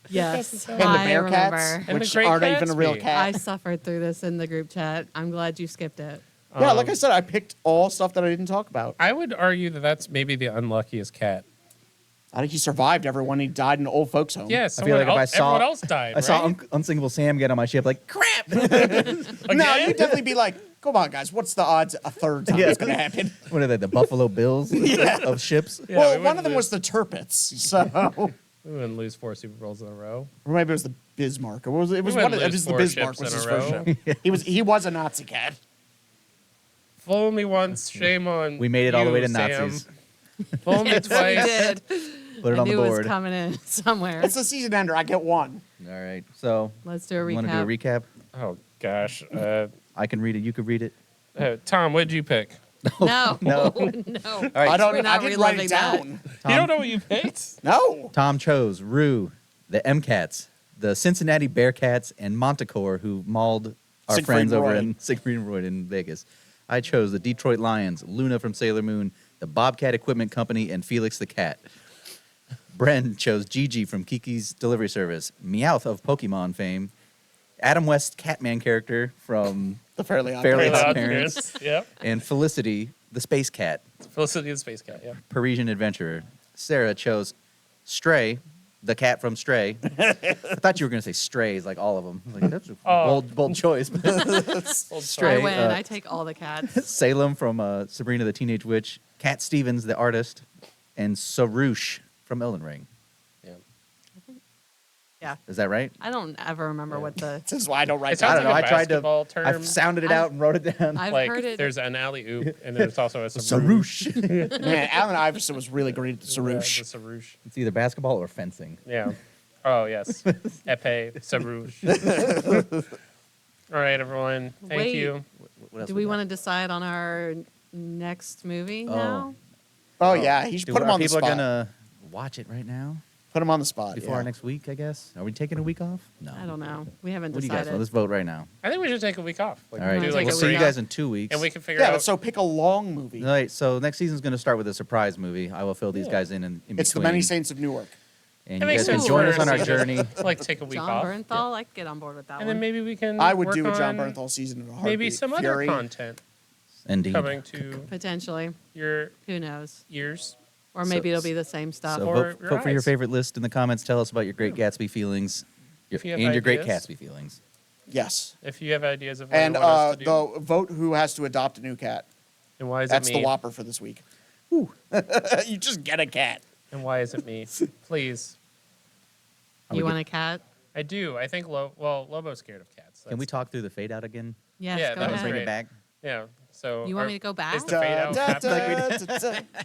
Yes, and the I Bearcats, remember. And the which Great aren't even a real Gatsby. I cat. suffered through this in the group chat. I'm glad you skipped it. Yeah, like I said, I picked all stuff that I didn't talk about. I would argue that that's maybe the unluckiest cat. I think he survived everyone. He died in an old folks' home. Yeah, I feel like if I saw everyone else died. I saw right? Unsinkable Sam get on my ship, like crap. No, Again? you'd definitely be like, come on, guys, what's the odds a third time it's going to happen? What are they? The Buffalo Bills of ships? Yeah, Well, we one of them wouldn't was the Turpits, so... We wouldn't lose 4 Super Bowls in a row. Or maybe it was the Bismarck. It was wouldn't one. It lose was the 4 Bismarck ships was in his a first row. ship. He was a Nazi cat. Fool me once, shame on We made it all the you, way to Sam. Nazis. Fool me Yes, we twice. did. Put it I on the knew it was board. coming in somewhere. It's the season ender. I get one. All right. So, Let's do a recap. want to do a recap? Oh gosh, I can read it. You can read it. Tom, what did you pick? No, No. no. All right. I don't. We're I not didn't write reliving it that. down. You don't know what you picked? No. Tom chose Rue, the MCATs, the Cincinnati Bearcats, and Mantacore, who mauled our Siegfried friends over Roy. in Siegfried and Roy in Vegas. I chose the Detroit Lions, Luna from Sailor Moon, the Bobcat Equipment Company, and Felix the Cat. Bren chose Jiji from Kiki's Delivery Service, Meowth of Pokemon fame, Adam West Catman character from The Fairly Odd Fairly Parents. Odd Odd Parents. Parents. Yep. and Felicity, the Space Cat, Felicity the Space Cat. Yeah. Parisian adventurer. Sarah chose Stray, the cat from Stray. I thought you were going to say Strays, like all of them. I was like, that's a Oh. bold choice. Old Stray. I Tom. win. uh, I take all the cats. Salem from Sabrina the Teenage Witch, Cat Stevens, the artist, and Serosh from Elden Ring. Yeah. Yeah. Is that right? I don't ever remember what the. This is why I don't write It I sounds don't down. know. like a I tried to. basketball term. I sounded it out and wrote it down. I've like heard it. there's an alley oop and there's also a Sarush. Serosh. Man, Alan Iverson was really great at the The Sarush. Sarush. It's either basketball or fencing. Yeah. Oh yes. Epee Sarush. All right, everyone. Thank Wait. you. What else Do we got? want to decide on our next movie Oh. now? Oh yeah, he should Do put him our on the people spot. are gonna watch it right now Put him on the spot before yeah. our next week, I guess. Are we taking a week off? No. I don't know. We haven't What do you guys decided. want? Let's vote right now. I think we should take a week off. Like, All right. wanna do take like a We'll see you week guys in 2 weeks. and we can figure Yeah, out. but so pick a long movie. All right. So next season's going to start with a surprise movie. I will fill these guys in between. It's The Many Saints of Newark. And It you makes guys can sense join for us on our us to journey. like take a week John off, Bernthal, I could get on board with that and one. then maybe we can. I would work do a John on Bernthal season in a heartbeat. Maybe some Fury. other content Indeed. coming to Potentially. your Who knows? ears. Or So- your be the same stuff. So Or vote, your vote for your eyes. favorite list in the comments. Tell us about your great Gatsby feelings If you have and your great ideas. Gatsby feelings. Yes. If you have ideas of what And you want us to do, the vote who has to adopt a new cat. and why is That's it the me? Whopper for this week. You just get a cat. And why is it me? Please. Are You we want a cat? I do. I think Lobo's scared of cats. Can we That's- talk through the fade out again? Yes, Yeah, go that was ahead. Bring great. it back. Yeah. So You want me to go back? Is the fade out happening? da.